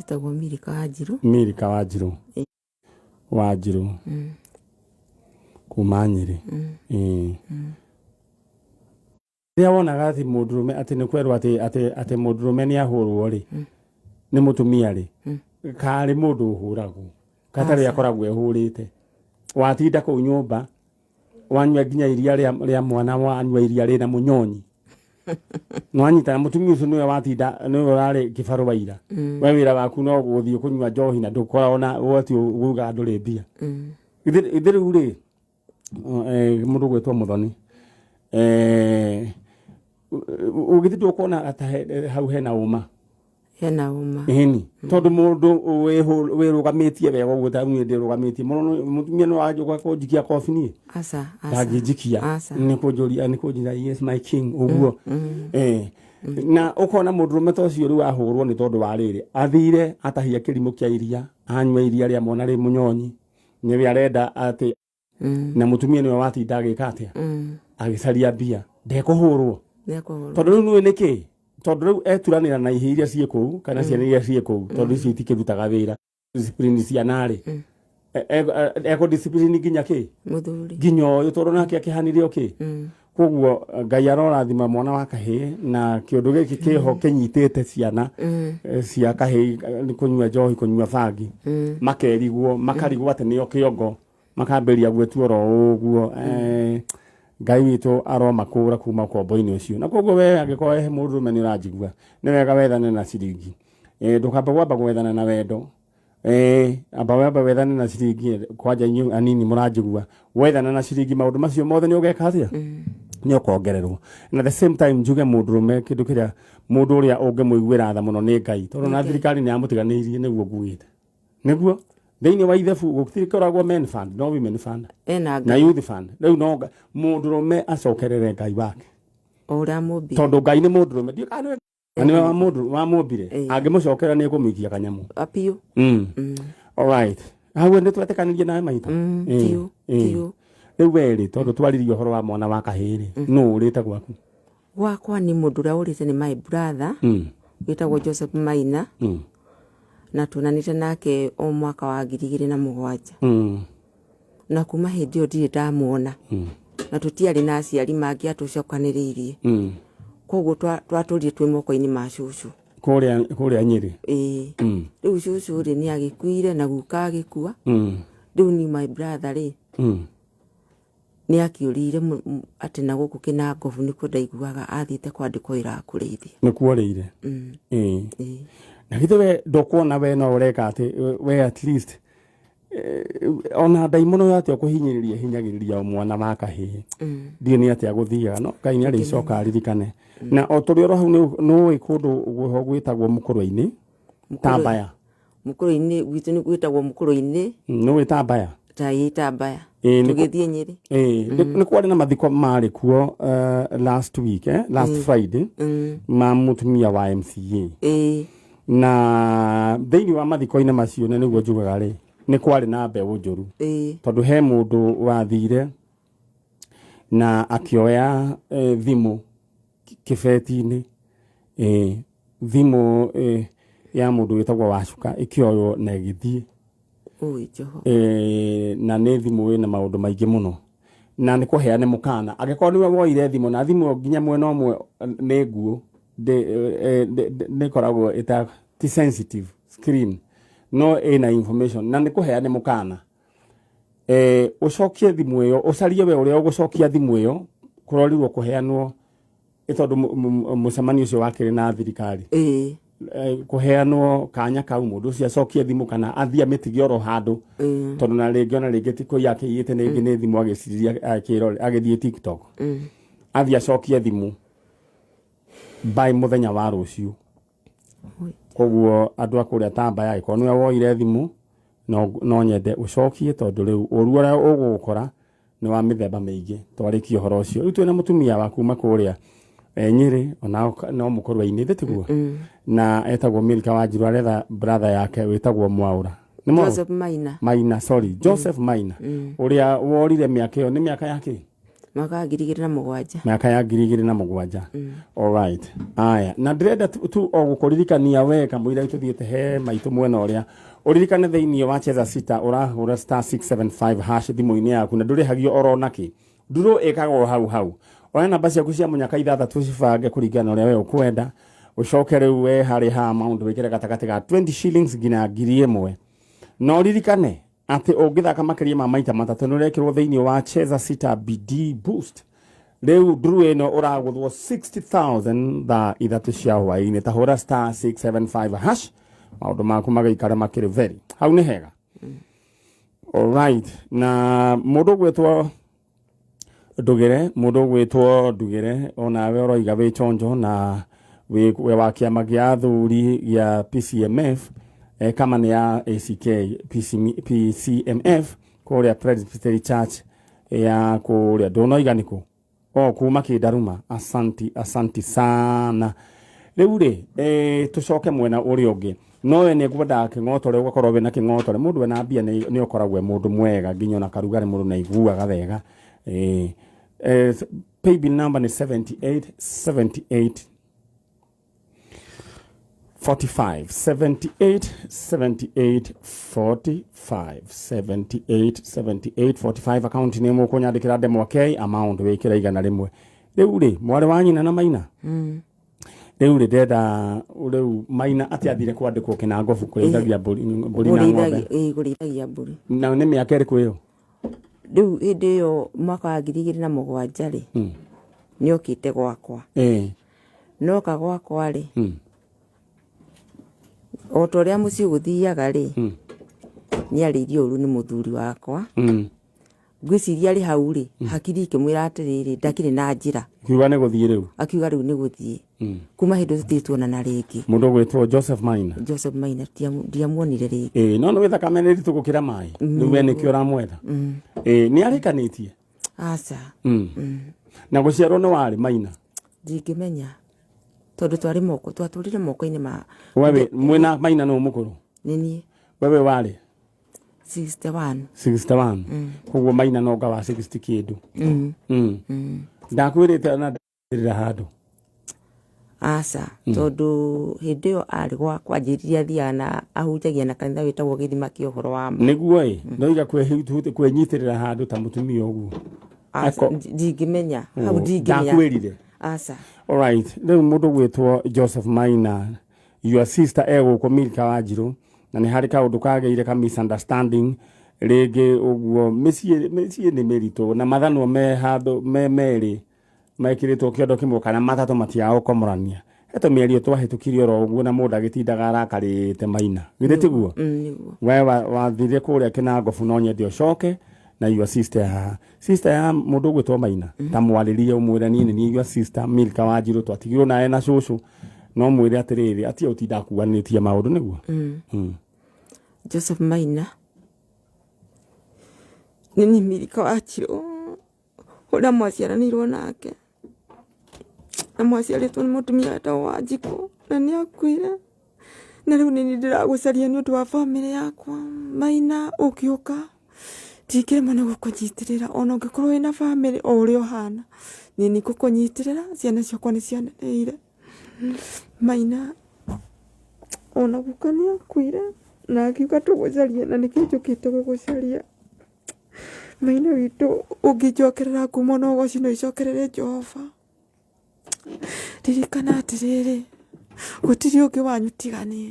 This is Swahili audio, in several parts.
Etagwo Mirika Wanjiru Wanjiru kuma Nyeri ria wonaga ati mundurume ati ni kwerwo ati mundurume ni ahurwo ri ni mutumia ri kari mundu uhuragwo katari akoragwo ehurite watinda ku nyumba wanywa ginya iria ria mwana wanywa iria rina munyonyi nwanyita mutumia ucio niwe watinda niwe rari kibaru waira we wira waku no guthii kunywa njohi na ndukora ona woti uga nduri mbia ithiru ri mundu gwetwa Muthoni ugithii ukona ata hau hena uma eni tondu mundu wirugamitie wega uguo ta ni ndirugamitie mutumia no ajuka kunjikia kofi ni ndagijikia ni kunjira yes my king uguo na ukona mundurume ta ucio ri ahurwo ni tondu wa riri athire atahia kirimo kia iria anywa iria ria mwana ri munyonyi ni arenda ati na mutumia niwe watinda agika atia agicaria mbia ndekuhurwo tondu riu niwe niki tondu riu eturanira na ihi iria cie kuu kana ciana iria cie kuu tondu icio itikirutaga wira discipline cia nari eko discipline ginya ki muthuri ginyo yo tondu nake akihanire oki koguo Ngai arorathima mwana wa kahi na kiundu giki kiho kinyitite ciana cia kahi ni kunywa njohi kunywa bangi makarigwo ati nio kiongo makamberia gwetu ro uguo Ngai witu aromakura kuma kombo-ini ucio na koguo we angikoa he mundurume ni urajigua ni wega wethane na ciringi ndukamba gwamba gwethana na wendo amba wethane na ciringi kwanja inyu anini murajigua wethana na ciringi maundu macio mothe ni ugeka atia ni ukongererwo na the same time njuge mundurume kindu kiria mundu uria ungemuiguira tha muno ni Ngai tondu na thirikari ni amutiganirie niguo ngugite niguo Thini wa ithebu gutikoragwo men fund no women fund na youth fund riu no mundurume acokerere Ngai wake ora mubi tondu Ngai ni mundurume ndio kana ni wa mundu wa mubire angimucokera ni kumikia kanyamu apio all right hawe ni twetekanirie na maita tio riu weri tondu twaririo horo wa mwana wa kahiri no urite gwaku wakwa ni mundu ria urite ni my brother witagwo Joseph Maina na tunanite nake o mwaka wa 2007 na kuma hindi ndiri ndamuona na tutiari na aciari mangi atucokaniriirie koguo twaturi twi moko-ini ma cucu kuria Nyeri riu cucu ri ni agikuire na guka agikua riu ni my brother ri ni akiurire ati na guku kina ngovu ni kundaiguaga athite kwandiko irakurithia ni kuoreire na gitwe ndokuona we no ureka ati we at least ona daimono yate okuhinyiriria mwana wa kahi ndini ati aguthiaga no Ngai ni ari coka aririkane na oturi ro hau no ikundu guho gwitagwo mukuru-ini tambaya mukuru-ini gwitu ni gwitagwo mukuru-ini no witambaya tambaya tugithie Nyeri ni kwari na mathiko mari kuo last week last Friday ma mutumia wa MCA na thini wa mathiko-ini macio na niguo njugaga ri ni kwari na mbeũ njuru tondu he mundu wathire na akioya thimu kibeti-ini thimu ya mundu witagwo Wacuka ikioyo na igithie na ni thimu ina maundu maingi muno na ni kuheane mukana agikorwo niwe woire thimu na thimu nginya mwena omwe ni nguo ni koragwo ita sensitive screen no ina information na ni kuheane mukana ucokie thimu iyo ucarie we uria ugucokia thimu iyo kurorirwo kuheanwo itondu mucemanio ucio wakire na thirikari kuheanwo kanya kau mundu ucio acokie thimu kana athia mitige oro handu tondu na ringi ona ringi tiko yake yite ningi ni thimu agiciria akirore agithie TikTok athia acokie thimu by muthenya wa rucio koguo andu akuria tambaya iko niwe woire thimu no nyende ucokie tondu riu uruora ugukora ni wa mithemba mingi twarikio horo ucio riu twina mutumia wa kuma kuria Nyeri ona no mukuru-ini thitiguo na etagwo Mirika Wanjiru aretha brother yake witagwo Mwaura ni Joseph Maina Joseph Maina uria worire miaka iyo ni miaka yake mwaka wa 2007 miaka ya 2007 alright aya na ndĩrenda tu o gũkũririkania weka mũira itũthiĩte he maitũ mwena ũrĩa ũririkane thĩinĩ wa cheza sita ũrahũra star 675 hash thimũ-inĩ yaku na ndũrĩhagio oro naki ndũrũ ĩkagwo hau oya namba ciaku cia mũnyaka 6 cibange kũringana ũrĩa we ũkwenda ucoke rĩu we harĩ ha amount wĩkĩre gatagatĩ ga 20 shillings nginya 1,000 no ririkane ati ũngĩthaka makĩria ma maita matatũ nĩũrekĩrwo thĩinĩ wa cheza sita BD boost rĩu nduru ĩno ũragũthwo 60,000 thaa ithatũ cia hwaĩ-inĩ tahũra star 675 hash maũndũ maku magaikara makĩrĩ very hau nĩ hega alright na mũndũ gwĩtwo ndugĩre onawe ũroiga wĩ chonjo na we wa kĩama gĩa athuri gĩa PCMF kama nĩ ya ACK PCMF kũrĩa Presbytery Church ya kũrĩa ndũnoiga nĩkũ kuma Kĩndaruma asanti sana rĩu rĩ tũcoke mwena ũrĩa ũngĩ nowe nĩ ngwendaga kĩng'otore ũgakorwo wĩna kĩng'otore mũndũ wĩna mbia nĩ ũkoragwo mũndũ mwega nginya ona karugarĩ mũndũ na iguaga wega paybill number ni 78 45 account name ukunyandikira ndemwa K amount wikira igana rimwe riu ri mwari wa nyina na Maina riu ri ndenda riu Maina ati athire kwandikwo Kinangofu kurithagia mburi na ng'ombe kurithagia mburi na nĩ mĩaka ĩrĩkũ ĩyo riu hĩndĩ ĩyo mwaka wa 2007 ri nĩ okite gwakwa noka gwakwa ri o to ria muci guthiaga ri ni arĩirio ũru nĩ mũthuri wakwa ngwiciria ri hau ri hakiri ikĩmwĩra atĩrĩrĩ ndakĩrĩ na njĩra kiuga nĩ gũthiĩ rĩu akiuga rĩu nĩ gũthiĩ kuma hĩndĩ tũtituona rĩngĩ mũndũ gwĩtwo Joseph Maina ndiamuonire rĩngĩ no nĩ thakame nĩ ritũ gũkĩra maĩ rĩu we nĩkĩo ũramwenda nĩ arĩkanĩtie aca na gũciarwo nĩ warĩ Maina ndingĩmenya tondũ twatũrire moko-inĩ ma wewe mwena Maina no mũkũrũ nĩ niĩ wewe warĩ 61 koguo Maina no ngawa 60 kĩndũ ndakwĩrĩte na ndĩrĩra handũ aca tondũ hĩndĩ ĩyo arĩ gwakwa njĩrire athiaga na ahunjagia na kanitha wĩtagwo gĩthima kĩa ũhoro wa ma nĩguo ndoiga kwĩnyitĩrĩra handũ ta mũtumia ũguo ndingĩmenya hau ndingĩmenya ndakwĩrire aca alright rĩu mũndũ gwĩtwo Joseph Maina your sister gũkũ Milka Wanjirũ na nĩ harĩ kaũndũ kagĩire ka misunderstanding rĩngĩ ũguo mĩciĩ nĩ mĩritũ na mathanwa me handũ merĩ mekĩrĩtwo kĩondo kĩmwe kana matatũ matiaga gũkomorania heto mĩario twahĩtũkirie oro ũguo na mũndũ agĩtindaga arakarĩte Maina githĩ tiguo we wathire kũrĩa Kinangofu no nyende ũcoke na your sister ya mũndũ gwĩtwo Maina ta mwarĩrie ũmwĩre niĩ nĩ your sister Milka Wanjirũ twatigirwo naye na cũcũ no mwĩre atĩrĩrĩ atia ũtinda kuanĩtie maũndũ nĩguo Joseph Maina nĩ Milka Wanjirũ ũrĩa mwaciaranĩirwo nake na mwaciarĩtwo nĩ mũtumia wetagwo Wanjikũ na nĩ akuire na rĩu nĩ ndĩragũcaria nĩ ũndũ wa bamĩrĩ yakwa Maina ũkĩũka ndingĩremwo nĩ gũkũnyitĩrĩra ona ũngĩkorwo wĩna bamĩrĩ o ũrĩa ũhana nĩ gũkũnyitĩrĩra ciana ciakwa nĩ cianeneire Maina ona guka nĩ akuire na akiuga tũgũcarie na nĩkĩo njũkĩte gũgũcaria Maina witũ ũngĩnjokerera kuma na ũgoci no icokerere Jehova ririkana atĩrĩrĩ gũtirĩ ũngĩ wanyu tiga niĩ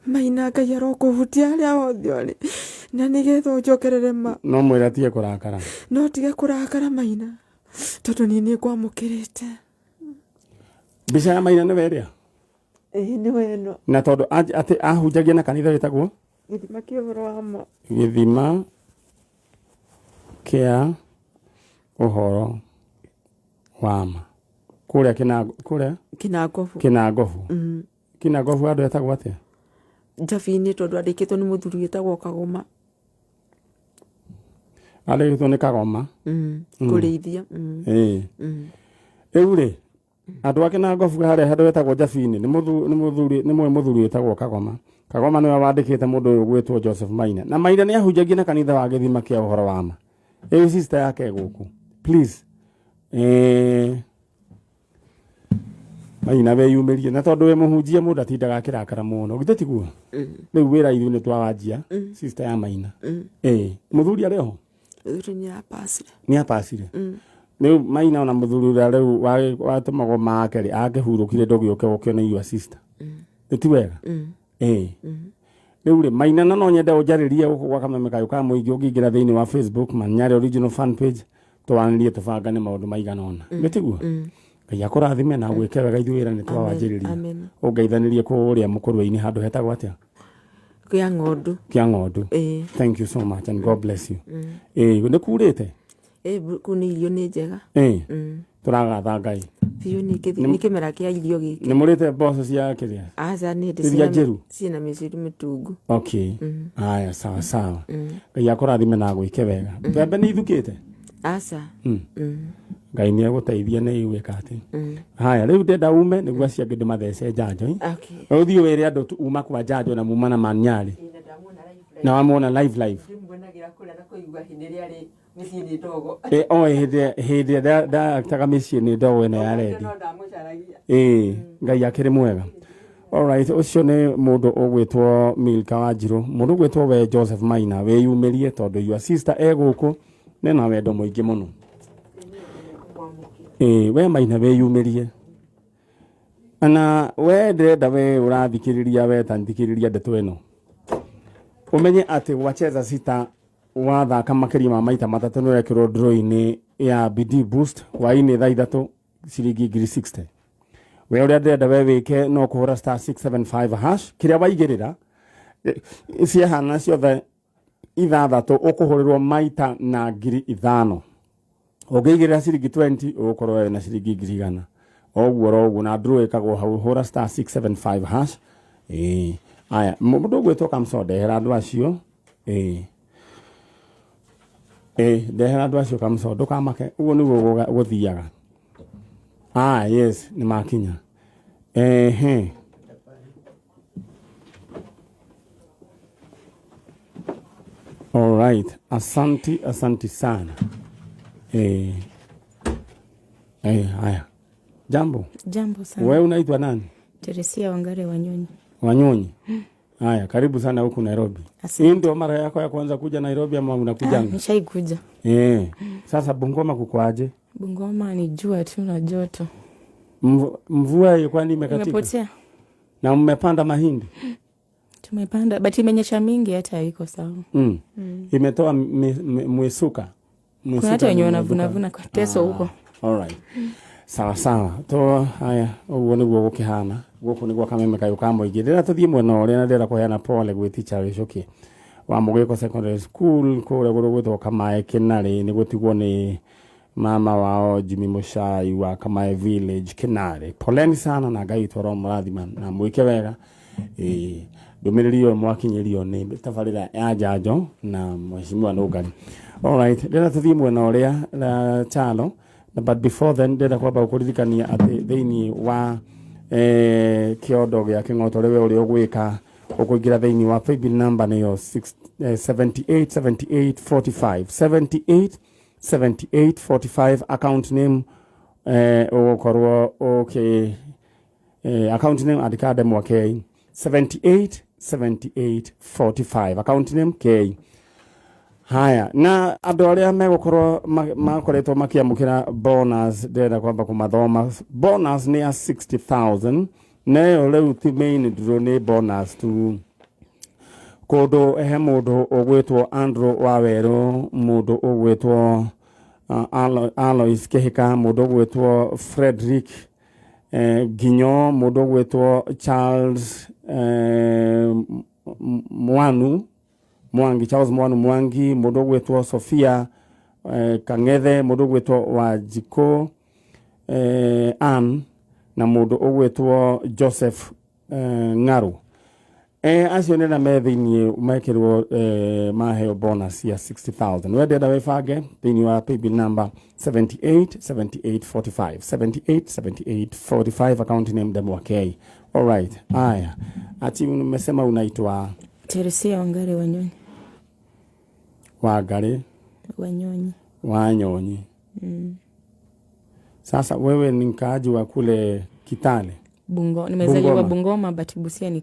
Maina Ngai arokũhutia harĩa hothe ũrĩ na nĩgetha ũnjokerere no mwĩre atige kũrakara no tige kũrakara Maina tondũ niĩ nĩ ngwamũkĩrĩte mbica ya Maina nĩ weria nĩ weno na tondũ atĩ ahunjagia na kanitha wĩtagwo gĩthima kĩa ũhoro wa ma gĩthima kĩa ũhoro wa ma kũrĩa Kinangofu Kinangofu andũ etagwo atĩa Jabi-inĩ tondũ andĩkĩtwo nĩ mũthuri wĩtagwo Kagoma andĩkĩtwo nĩ Kagoma kũrĩithia rĩu rĩ andũ a Kinangofu harĩa handũ wetagwo Jabi-inĩ nĩ mũthuri wĩtagwo Kagoma nĩwe wandĩkĩte mũndũ ũyũ gwĩtwo Joseph Maina na Maina nĩ ahunjagia na kanitha wa gĩthima kĩa ũhoro wa ma sister yake guku please Maina be yumerie na tondu we muhunjia mundu atindaga akirakara muno githe tiguo riu wira ithu ni twawajia sister ya Maina muthuri ari ho ni apasire riu Maina ona muthuri riu watumagwo make ri akihurukire ndogioke gukiona your sister ti wega riu ri Maina na no nyende unjaririe guku gwa kameme kayo ka muingi ungingira thiini wa Facebook Manyari original fan page twanirie tubangane maundu maigana ona gitiguo Ngai akurathime na gwike wega ithuira ni twawajiriria ungeithanirie kuria mukurwe-ini handu hetagwo atia kia ng'ondu thank you so much and God bless you ni kurite kuni irio ni njega turagatha Ngai biu ni kimera kia irio giki ni murite mboco cia kiria aza ni cina miciri mitungu okay aya sawa sawa Ngai akurathime na gwike wega mbembe ni ithukite asa Ngai ni aguteithia ni igwika ati haya riu ndenda ume niguo cia ngindi mathece njanjo okay uthio were andu uma kwa njanjo na muma na Manyari na wamona live ndimwenagira kula na kuigua hindiria ri micii ni ndogo hindi da taka micii ni ndogo ene ya rendi Ngai akiri mwega alright ucio ni mundu ugwitwo Milka Wanjiru mundu ugwitwo we Joseph Maina we yumerie tondu your sister eguku ne na wendo muingi muno we Maina we yumerie ana we ndenda we urathikiriria we tanthikiriria ndeto eno umenye ati wacheza sita wathaka makiri ma maita matatu no rekiro draw-ini ya BD boost wa-ini thaa ithatu ciringi 60 we uria ndenda we wike no kuhura *675# kiria waigirira ciehana ciothe ithathatu ukuhurirwo maita na 5,000 ungigirira ciringi 20 ukorwo na ciringi 100 oguo na draw ikagwo hau hura *675# aya mundu gwitwo kamsode andu acio ndehera andu acio kamsode ndukamake uguo niguo guthiaga yes ni makinya all right asante sana haya jambo sana wewe unaitwa nani? Teresia Wangare Wanyonyi haya karibu sana huku Nairobi. Hii ndio mara yako ya kwanza kuja Nairobi ama unakujanga? Nishaikuja. Sasa Bungoma kukwaje? Bungoma ni jua tu na joto. Mvua ilikuwa ni imekatika? Imepotea. Na mmepanda mahindi? Tumepanda, but imenyesha mingi hata iko sawa. Imetoa mwesuka. Kuna hata wenye wanavuna kwa teso huko. Alright. Sawa. To haya, uguo niguo gukihana. Guku niguo kameme kayo ka muingi. Ndira tuthie mwena uria na ndira kuheana pole gwi teacher Ricoki. Wa Mugiko Secondary School kule gutwo Kamae Kinari ni gutigwo ni mama wao Jimmy Mushai wa Kamae Village Kinari. Poleni sana na Ngai twaro murathima na mwike wega. Ndumiriri yo mwakinyirio ni tabarira ya njanjo na mheshimiwa Nugari. Alright, ndira tuthie mwena uria na chalo. But before then ndenda kwamba ukuririkania ati thiini wa kiondo gia kingoto rewe uri ugwika ukuingira thiini wa paybill number niyo 787845 787845 account name ukorwo okay account name adikade mwake 787845 account name K. Haya na andu aria megukorwo makoretwo makiamukira bonus ndenda kwamba kumathoma bonus ni ya 60,000 nayo riu ti main draw ni bonus tu kodo mundu ugwitwo Andrew Waweru mundu ugwitwo Alois Kehika mundu ugwitwo Frederick Ginyo mundu ugwitwo Charles Charles Mwangi mundu gwetwo Sofia Kangethe mundu gwetwo Wajiko Ann na mundu ugwetwo Joseph Ngaru acio nena me thiini mekirwo maheo bonus ya 60,000 wendenda webange thiini wa paybill number 787845 787845 account name Demwake. All right haya ati umesema unaitwa Teresia Wangare Wangare Wanyonyi. Wanyonyi. Sasa wewe ni mkaaji wa kule Kitale? Nimezaliwa Bungoma but Busia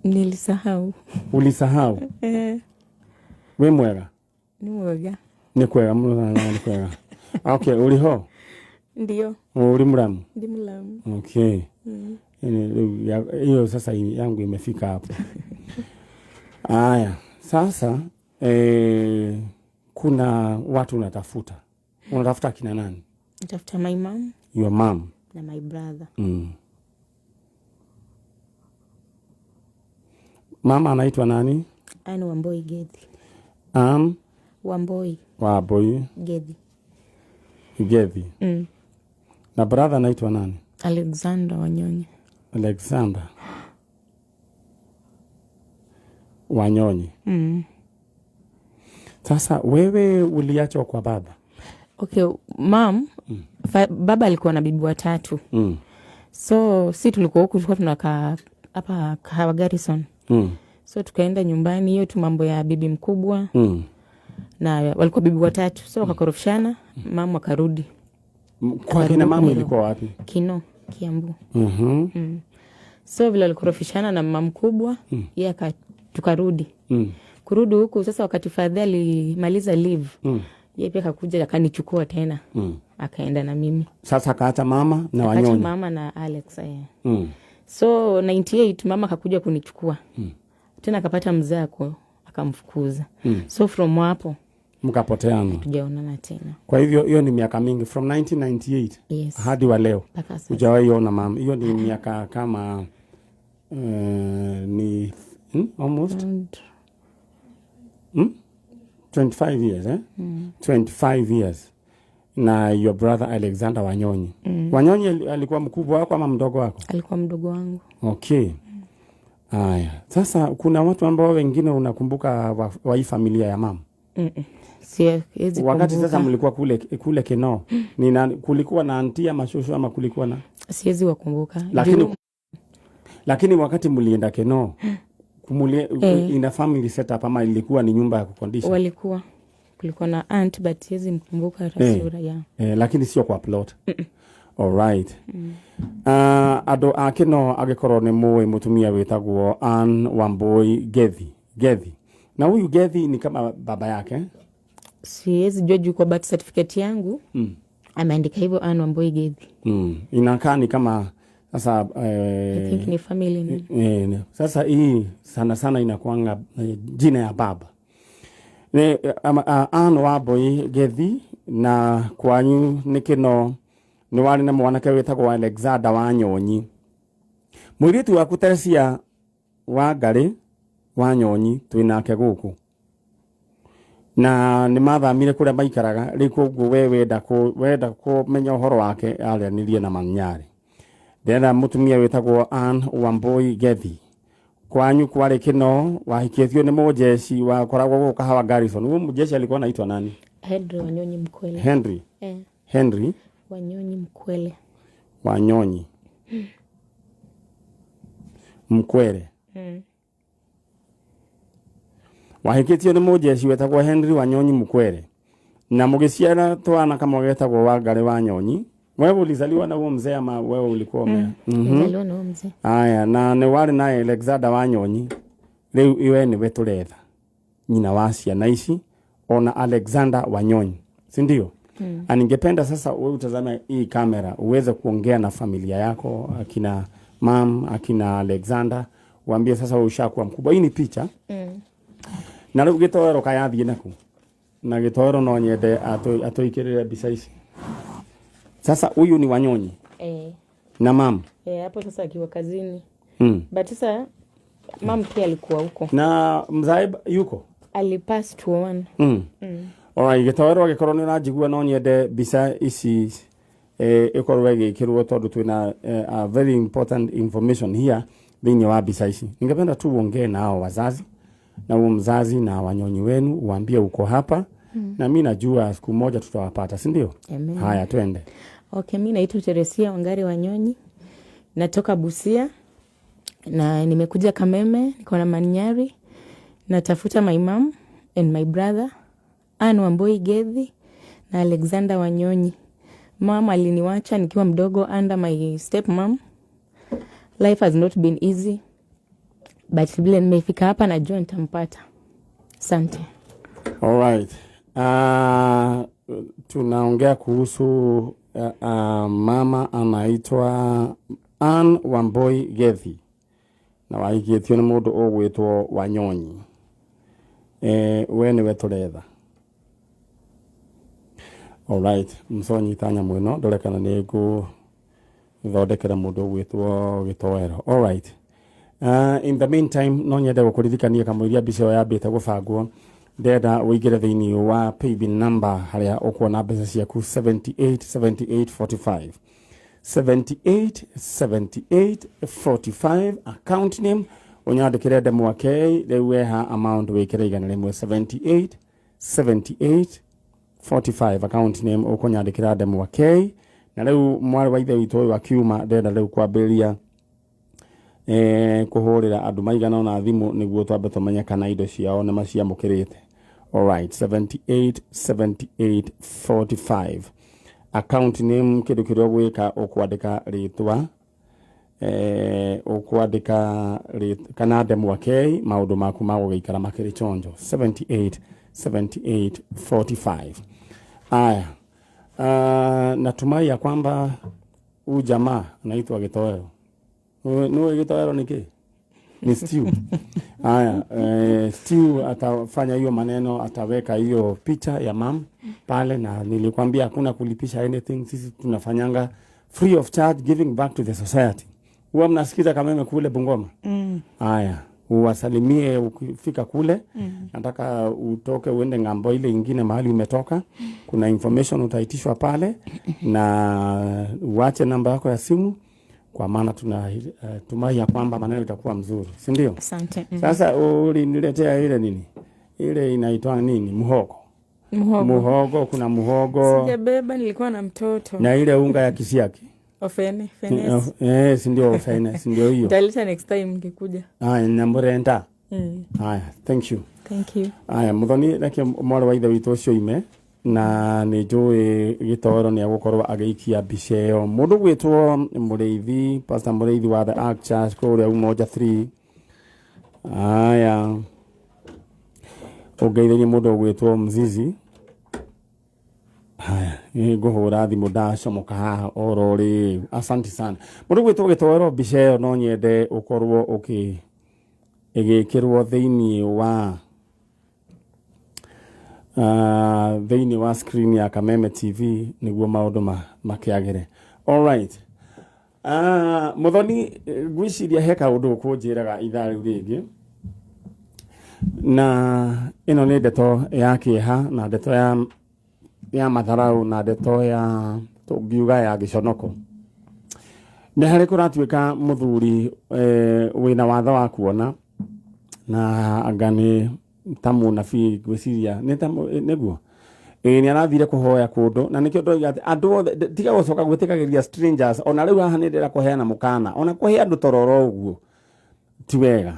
nilisahau. Ulisahau? We mwega? Ni mwega. Ni kwega ni kwega. Okay, uliho? Ndio. Uli mulamu? Ndi mulamu. Okay. Hiyo sasa yangu imefika hapo. Aya, sasa kuna watu unatafuta. Unatafuta kina nani? Natafuta my mom. Your mom. Na my brother. Mama anaitwa nani? Ani Wamboi Gedhi. Wamboi Gedhi. Na brother anaitwa nani? Alexander Wanyonyi. Alexander Wanyonyi. Sasa wewe uliachwa kwa baba? Okay, mom, baba alikuwa na bibi watatu. So si tulikuwa huku, tulikuwa tunakaa hapa Kahawa Garrison. So tukaenda nyumbani, hiyo tu mambo ya bibi mkubwa. Na walikuwa bibi watatu. So wakakorofishana, mama akarudi. Kwa kina mama ilikuwa wapi? Kiambu. So vile walikorofishana na mama mkubwa, yeye tukarudi. Kurudi huku sasa wakati father alimaliza leave. Yeye pia akakuja akanichukua tena. Akaenda na mimi. Sasa akaacha mama na Wanyonyi. Akaacha mama na Alex. So 98 mama akakuja kunichukua. Tena akapata mzako akamfukuza. So from hapo mkapoteana. Tujaonana tena. Kwa hivyo hiyo ni miaka mingi from 1998 hadi wa leo. Hujawahi ona mama. Hiyo ni miaka kama ni almost 25 years 25 years. Na your brother Alexander Wanyonyi. Wanyonyi alikuwa mkubwa wako ama mdogo wako? Alikuwa mdogo wangu. Okay. Haya. Sasa kuna watu ambao wengine unakumbuka wa hii familia ya mama? Siwezi wakati sasa mlikuwa kule Kinoo. Kulikuwa na auntie ama shosho ama kulikuwa na? Siwezi wakumbuka. Lakini wakati mlienda Kinoo ina family setup ama ilikuwa ni nyumba ya kukondisha? Kulikuwa na aunt but siwezi mkumbuka rasura ya. Lakini sio kwa plot. All right. Ado akino agikorwo ni muwe mutumia wetagwo Ann Wamboi Gedhi. Na huyu Gedhi ni kama baba yake? Siwezi jua kwa birth certificate yangu. Ameandika hivyo Ann Wamboi Gedhi. Inakaa ni kama sasa I think ni family name. Sasa hii sana inakuanga jina ya baba. Ann Wamboi Gedhi na kwanyu nikino ni wali na mwanake wetagwo Alexander Wanyonyi. Mwiritu waku Teresia Wangari Wanyonyi twinake guku. Na ni mathamire kuria maikaraga riku we wenda ko menya uhoro wake arianirie na manyari. Ndenda mutumia wetagwo Ann Wamboi Gedhi. Kwanyu kwari Kinoo wahikithio ni mujeshi wa koragwo guku Kahawa Garrison. Huyo mujeshi alikuwa anaitwa nani? Henry Wanyonyi Mkwele. Henry Wanyonyi Mkwele. Wanyonyi Mkwele. Wahikithio ni mujeshi wetagwo Henry Wanyonyi Mkwele. Na mugiciara twana kama wetagwo Wangari Wanyonyi. Wewe ulizaliwa na huo mzee ama wewe ulikuwa Ulizaliwa na huo mzee. Aya, na ni wali na Alexander Wanyonyi. Leo iwe ni weturetha. Nyina wa ciana ici ona Alexander Wanyonyi. Si ndio? Ningependa sasa wewe utazame hii kamera uweze kuongea na familia yako, akina mam, akina Alexander, waambie sasa wewe ushakuwa mkubwa. Hii ni picha. Na leo gitoro kayathie naku. Na gitoro no nyende atoikirire bica ici. Sasa huyu ni Wanyonyi. Na mam. Hapo sasa akiwa kazini. But sasa mam pia alikuwa huko. Na mzae yuko? Alipass to one. Alright, gitoro gikorwo ni ranjigua no nyende bica ici ikorwe gikirwo tondu twina a very important information here thini wa bica ici. Ningependa tu uongee nao wazazi na mzazi na Wanyonyi wenu uambie uko hapa. Na mimi najua siku moja tutawapata, si ndio? Haya, twende. Okay, mimi naitwa Teresia Wangari Wanyonyi. Natoka Busia. Na nimekuja Kameme, niko na Manyari. Natafuta my mom and my brother Anne Wambui Gethi na Alexander Wanyonyi. Mama aliniwacha nikiwa mdogo under my stepmom. Life has not been easy, but vile nimefika hapa najua nitampata. Asante. All right. Tunaongea kuhusu mama anaitwa Anne Wambui Gethi. Na waigithio ni mundu ogwitwo Wanyonyi. We niwe turetha. All right. Msonyi tanya mwino ndorekana ni thondekera mundu ogwitwo Gitoero. All right. In the meantime no nyende gukuririkania kamwiria mbica yo yambite gubangwo ndenda uigire thiini wa paybill number haria ukuona mbeca ciaku 787845 787845 account name unyandikire mwake lewe ha amount wikire igana rimwe 787845 account name ukunyandikira mwake na leo mwari wa ithe witu wa kiuma ndenda leo kwambiria kuhurira andu maigana na thimu niguo twambe tumenya kana indo ciao ni maciamukirite. All right, 787845 account name kindu kiria gwika ukwandika ritwa ukwandika kana mwake maundu maku magugikara makiri chonjo 787845. Aya, natumai ya kwamba huyu jamaa anaitwa Gitoero. No Gitoero niki? Ni Stew. Aya, Stew atafanya hiyo maneno, ataweka hiyo picha ya mam pale, na nilikwambia hakuna kulipisha anything, sisi tunafanyanga free of charge, giving back to the society. Huwa mnasikiza kama kule Bungoma. Aya, uwasalimie ukifika kule. Nataka utoke uende ngambo ile ingine mahali umetoka. Kuna information utaitishwa pale na uache namba yako ya simu, kwa maana tunatumai ya kwamba maneno itakuwa mzuri, si ndio? Asante. Sasa uliniletea ile nini? Ile inaitwa nini? Muhogo. Muhogo, kuna muhogo. Sijabeba, nilikuwa na mtoto. Na ile unga ya kisiaki. Fenes. Si ndio fenes, ndio hiyo. Nitaleta next time nikikuja. Namurenta. Thank you. Thank you. Muthoni reke mwari wa ithe witu cio ime na ni njui Gitoero ni agukorwa ageikia mbica iyo. Mundu gwitwo Muriithi, Pastor Muriithi wa the Ark Church kuria Umoja 3. Aya. Ugeithanie mundu gwitwo Mzizi. Haya, nguhura thimu ndacomoka haha orori. Asante sana. Mundu gwitwo Gitoero mbica iyo no nyende ukorwo igikirwo thiini wa screen ya Kameme TV niguo maundu makiagire. All right. Muthoni gwiciria heka undu kunjiraga ithaa riu ringi, na ino ni ndeto ya kiha na ndeto ya matharau na ndeto ya tungiuga ya giconoko. Ni hari kuratuika muthuri wina watho wa kuona na angani tamu na fi gwiciria neguo ni arathire kuhoya kundu, na nikio ndoiga ati andu tiga gucoka gwitikagiria strangers. Ona riu haha ndira kuheana mukana, ona kuhe andu tororo uguo ti wega,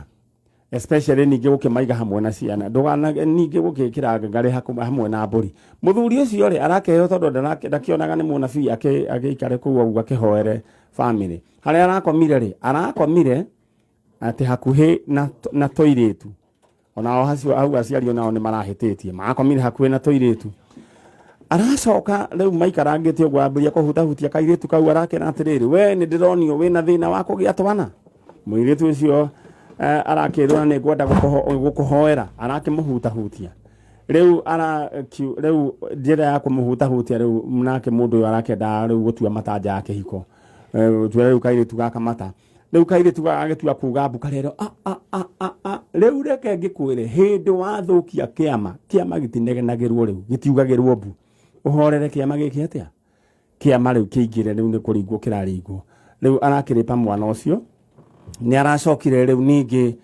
especially ningi gukimaiga hamwe na ciana. Ndugana ningi gukikira ngari hamwe na mburi. Muthuri ucio ri arakeheo tondu ndakionaga ni munabii agiikare kuwa uguo akihoere family. Haria arakomire ati hakuhi na toiretu. Ona hasi au aciari nao ni marahititie makomire hakuhi na toiretu. Aracoka riu maikarangite uguo ambiria kuhutahutia kairetu kau arakena atiriri, we ni ndironio wina thina wa kugia twana. Muiretu ucio arakirwa ni ngwenda gukuhoera, arakimuhutahutia. Riu njira ya kumuhutahutia riu mnake mundu uyu arakenda riu gutua matanja yake hiko. Riu kairetu gakamata. Riu kairetu gagitua kuga mbuka rero riu reke ngikwire hindi wathukia kiama gitinegenagirwo riu gitiugagirwo mbu uhorere kiama giki atia kiama riu kiingire riu ni kuringwo kiraringwo. Riu arakiripa mwana ucio ni aracokire riu ningi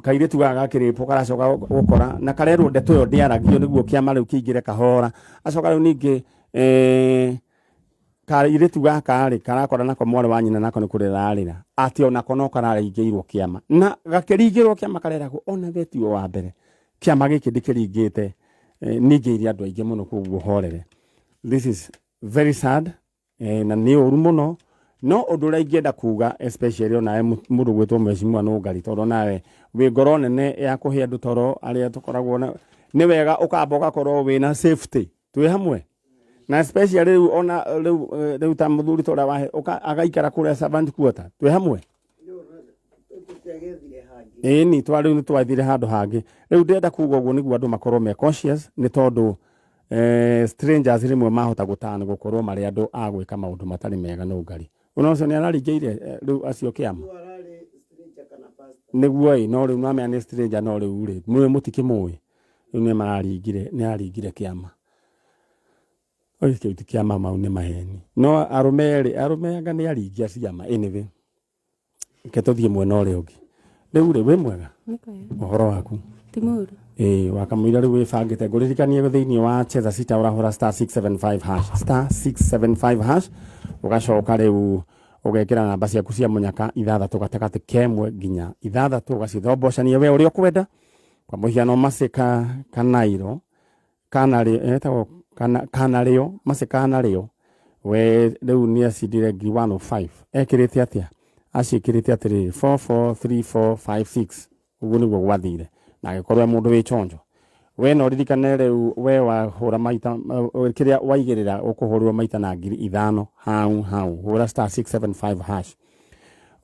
kairetu gagakiripo karacoka gukora na karerwo ndeto yo ndiaragio niguo kiama riu kiingire kahora. Acoka riu ningi kairetu gaka karakora nako mwari wa nyina nako ni kurirarira ati ona kono kararingirwo kiama na gakiringirwo kiama kareragwo ona vetio wa mbere kiama giki ndikiringite ningĩirie andũ aingĩ mũno koguo horere. This is very sad, na nĩ ũru mũno, no ũndũ ũrĩa ingĩenda kuga especially onawe mũndũ gwĩtwo mheshimiwa Nũngari, tondũ nawe wĩ ngoro nene ya kũhe andũ toro arĩa tũkoragwo na nĩ wega ũkamba ũgakorwo wĩna safety, twĩ hamwe, na especially rĩu ona rĩu ta mũthuri ta ũrĩa wahe agaikara kũrĩa servant quarter, twĩ hamwe. Ni rĩu nĩtwathire handũ hangĩ. Rĩu ndĩrenda kuga ũguo nĩguo andũ makorwo me cautious, nĩ tondũ strangers rĩmwe mahota gũtana gũkorwo marĩ andũ a gwĩka maũndũ matarĩ mega. Nũngari ona ũcio nĩ araringĩire rĩu acio kĩama nĩguo no rĩu namenya nĩ stranger, no rĩu rĩ mwĩ mũtikĩmũĩ, rĩu nĩ aringire kĩama. Kĩu ti kĩama, mau nĩ maheni, no arũme anga nĩ aringia ciama. Anyway, ke tũthiĩ mwena ũrĩa ũngĩ. Rĩu rĩ wĩ mwega ũhoro waku? Ti mũru. Wakamũira rĩu wĩbangĩte ngũririkanie thĩinĩ wa Cheza Sita ũrahũra *675# ũgacoka rĩu ũgekĩra namba ciaku cia mũnyaka 6 gatagatĩ kemwe nginya 6 ũgacithombochania we ũrĩa ũkwenda. Kwa mũhiano Masika Kanairo Kanarĩo Masika Kanarĩo we rĩu nĩ acindire 105. Ekĩrĩte atĩa? Acikĩrĩte atĩrĩrĩ 443456. Ũguo nĩguo gwathire, na agĩkorwo mũndũ wĩ chonjo. We no ririkane rĩu we wahũra maita kĩrĩa waigĩrĩra ũkũhũrwo maita na 5,000 hau hũra *675#.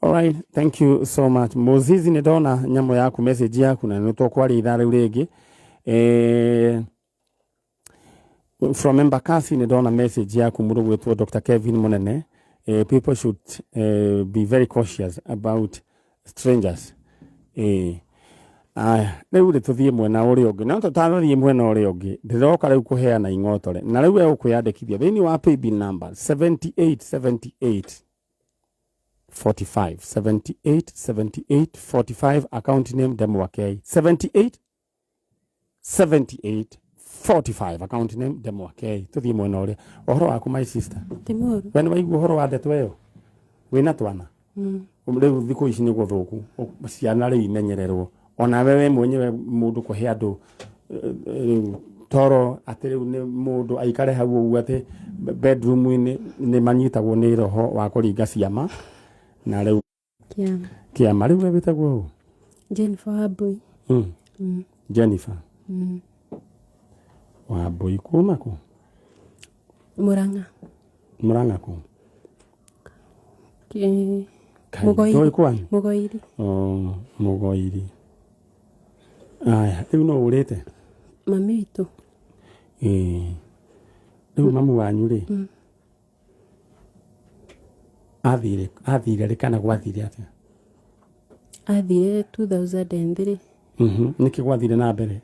Alright, thank you so much. Moses, nĩ ndona nyamũ yaku, message yaku, na nĩ tũkwaria ithaa rĩu rĩngĩ. From Embakasi nĩ ndona message yaku, mũndũ gwĩtwo Dr. Kevin Munene. People should be very cautious about strangers. Rĩu tũthiĩ mwena ũrĩa ũngĩ, no tũtathiĩ mwena ũrĩa ũngĩ, ndĩroka rĩu kũheana ing'otore, na rĩu ũkwĩyandĩkithia thĩinĩ wa paybill number 787845 787845, account name Demwakei 787845, account name Demwakei. Tũthiĩ mwena ũrĩa. Ũhoro waku my sister? Ti mũru. We nĩ waigua ũhoro wa ndeto ĩyo wĩna twana? Rĩu thikũ ici nĩ gũthũku, ciana rĩu imenyererwo. Ona wewe mwenyewe mũndũ kũhe andũ toro atĩ rĩu nĩ mũndũ aikare hau ũguo atĩ bedroom-inĩ nĩ manyitagwo nĩ roho wa kũringa ciama. Na rĩu kĩama rĩu we wĩtagwo Jennifer Wambui. Jennifer Wambui, kuma kũ? Murang'a kũ? Mũgoiri. Mũgoiri. Aya, rĩu no ũrĩte? Mami witũ. Rĩu mamu wanyu rĩ athire rĩ kana gwathire atĩa? Athire 2003. Nĩkĩ gwathire na mbere?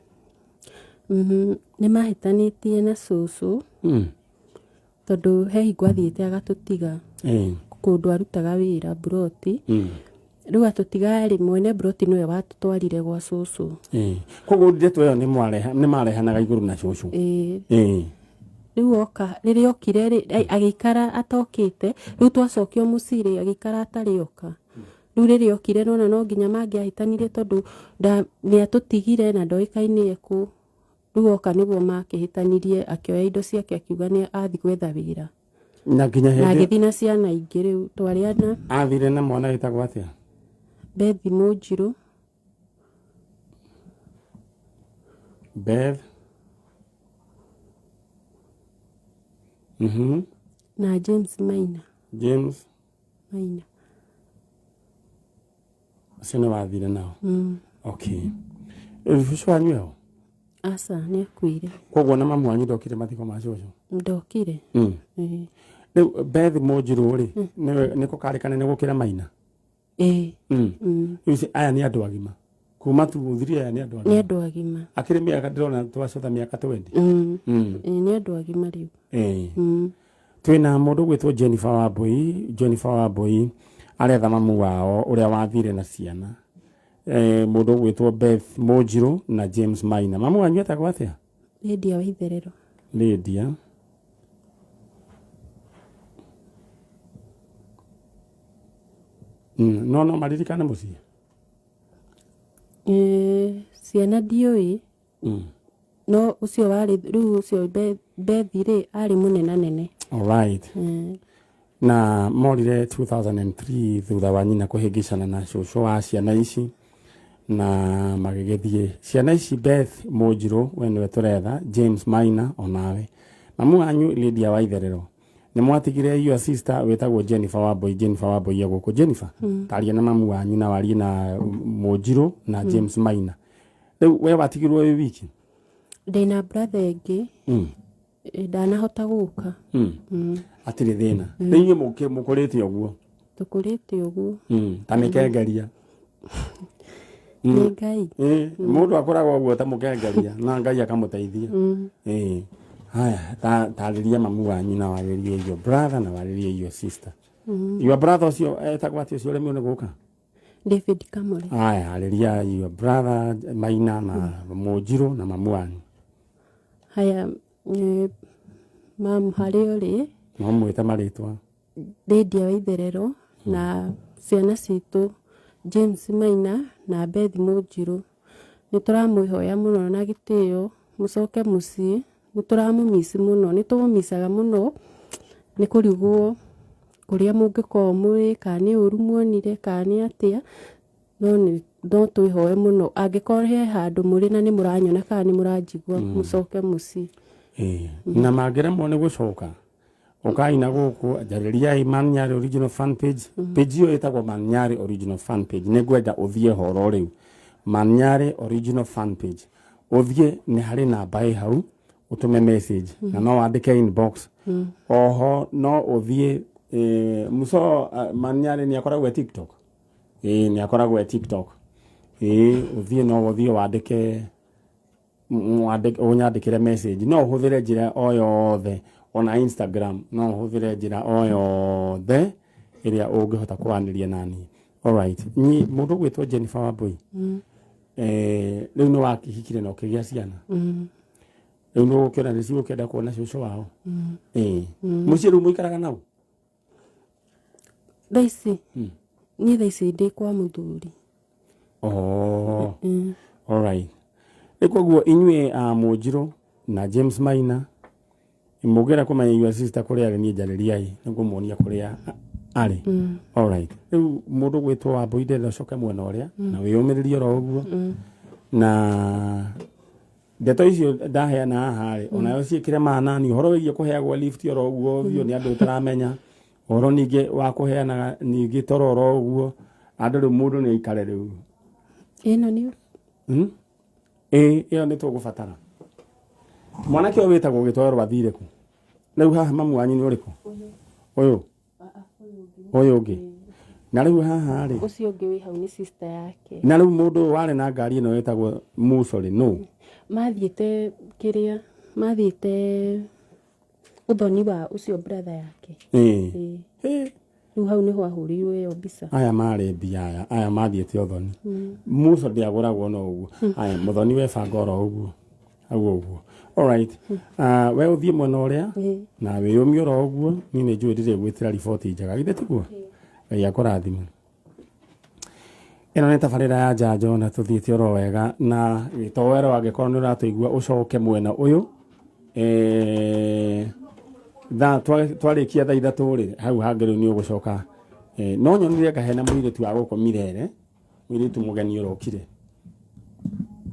Nĩ mahĩtanĩtie na cũcũ, tondũ he hingo athiĩte agatũtiga kũndũ arutaga wĩra buroti. Rĩu atũtiga rĩ, mwene buroti nĩwe watũtwarire gwa cũcũ. Koguo ndeto ĩyo nĩ marehanaga igũrũ na cũcũ. Rĩu oka, rĩrĩa okire rĩ agĩikara atokĩte, rĩu twacokio mũciĩ rĩ agĩikara atarĩ oka. Rĩu rĩrĩa okire nona no nginya mangĩahĩtanirie tondũ nĩ atũtigire na ndoĩkaine ekũ. Rĩu oka nĩguo makĩhĩtanirie, akĩoya indo ciake akiuga nĩ athiĩ gwetha wĩra. Na nginya hĩndĩ agĩthiĩ na ciana ingĩ rĩu twarĩana. Athire na mwana wĩtagwo atĩa? Beth Mũnjirũ. Beth. Na James Maina. Maina. Acio nĩ wathire nao? Okay. Cũcũ wanyu eo? Aca, nĩ akuire. Koguo na mamu wanyu ndokire mathiko ma cũcũ? Ndokire. Rĩu Beth Mũnjirũ rĩ nĩ kũkarĩkane nĩ gũkĩra Maina? Rĩu aya nĩ andũ agima kuma tuthiri, aya nĩ andũ agima? Nĩ andũ agima. Akĩrĩ mĩaka ndĩrona twacotha mĩaka 20? Nĩ andũ agima rĩu. Twĩna mũndũ gwĩtwo Jennifer Wambui aretha mamu wao ũrĩa wathire na ciana. Mũndũ gwĩtwo Beth Mũnjirũ na James Maina. Mamu wanyu etagwo atĩa? Lydia wa Itherero. Lydia. No maririkane mũciĩ? Ciana ndiũĩ. no ucio wari riu ucio Bethi ri ari munenanene. Alright. Na morire 2003 thutha wa nyina kuhingicana na cucu wa ciana ici na magigithie ciana ici Beth Munjiru we niwe turetha James Maina onawe mamu anyu Lydia wa Itherero ni mwatigire your sister wetagwo Jennifer Wambui ya guku Jennifer taria na mamu anyu na wari na Munjiru na James Maina riu we watigirwo wi wiki ndina brother ingi ndanahota guka atiri thina riu mukurite uguo tukurite uguo tamekengeria ni Ngai mundu akoragwo uguo tamukengeria na Ngai akamuteithia haya tariria mamu wanyu na waririe your brother na waririe your sister your brother ucio etagwo ati ucio remi guka David Kamore haya ariria your brother Maina na Munjiru na mamu wanyu haya mam hariori mamu etamaritwa Lydia wa Itherero na ciana citu James Maina na Beth Munjiru ni turamwihoya muno na gitio mucoke mucii ni turamumisi muno ni tumumisaga muno ni kurigwo kuria mungiko muri kani uru muonire kani atia no twihoe muno angikorhe handu muri na ni muranyona kani muranjigwa mucoke mucii na magiremwo ni gucoka ukaina guku jariria Manyari original fan page page yo etagwo Manyari original fan page ne gwenda uthie horo riu Manyari original fan page uthie ni hari namba hau utume message na no wandike inbox oho no uthie muso Manyari ni akoragwo TikTok ni akoragwo TikTok uthie no uthie wandike unyandikire message no uhuthire njira o yothe ona Instagram no uhuthire njira o yothe iria ungihota kwaniria nani. Alright, ni mundu gwitwo Jennifer Wambui riu no wakihikire no kigia ciana riu no ukiona ni cio kenda kuona cucu wao muciĩ riu muikaraga nao thaisi ni thaisi ndi kwa muthuri alright ikoguo inyue Munjiru na James Maina imugera kumanya your sister kuria ni jaririai niguo muonia kuria ari alright riu mundu gwitwo Wambui ndenda coke mwena uria na wiyumiririe ro uguo na ndeto icio ndaheana haha ri ona yo ciikire manani uhoro wigie kuheagwo lift ro uguo thio ni andu taramenya uhoro ninge wa kuheanaga ninge tororo uguo andu riu mundu ni aikare riu ino ni iyo ni tugubatara mwanake o witagwo gitwarwo athire ku riu haha mamu wanyu ni uriku uyu ungi na riu haha ri ucio ungi wi hau ni sister yake na riu mundu wari na ngari ino witagwo Musori no mathiite kiria mathiite uthoni wa ucio brother yake riu hau niho ahurirwe yo mbica aya mari mbia aya mathiite uthoni Musori ndiaguragwo no uguo aya muthoni we bangoro uguo uguo alright we uthie mwena uria na wiyumio ro uguo ni ni njui ndire gwitira report njega githe tiguo Ngai akurathima ino ni tabarira ya njanjo na tuthiite oro wega na gitowero angikorwo ni uratuigua ucoke mwena uyu twarikia thaa ithatu ri hau hangiru ni ugucoka no nyonire ngahena mwiritu wa guko mirere mwiritu mugeni urokire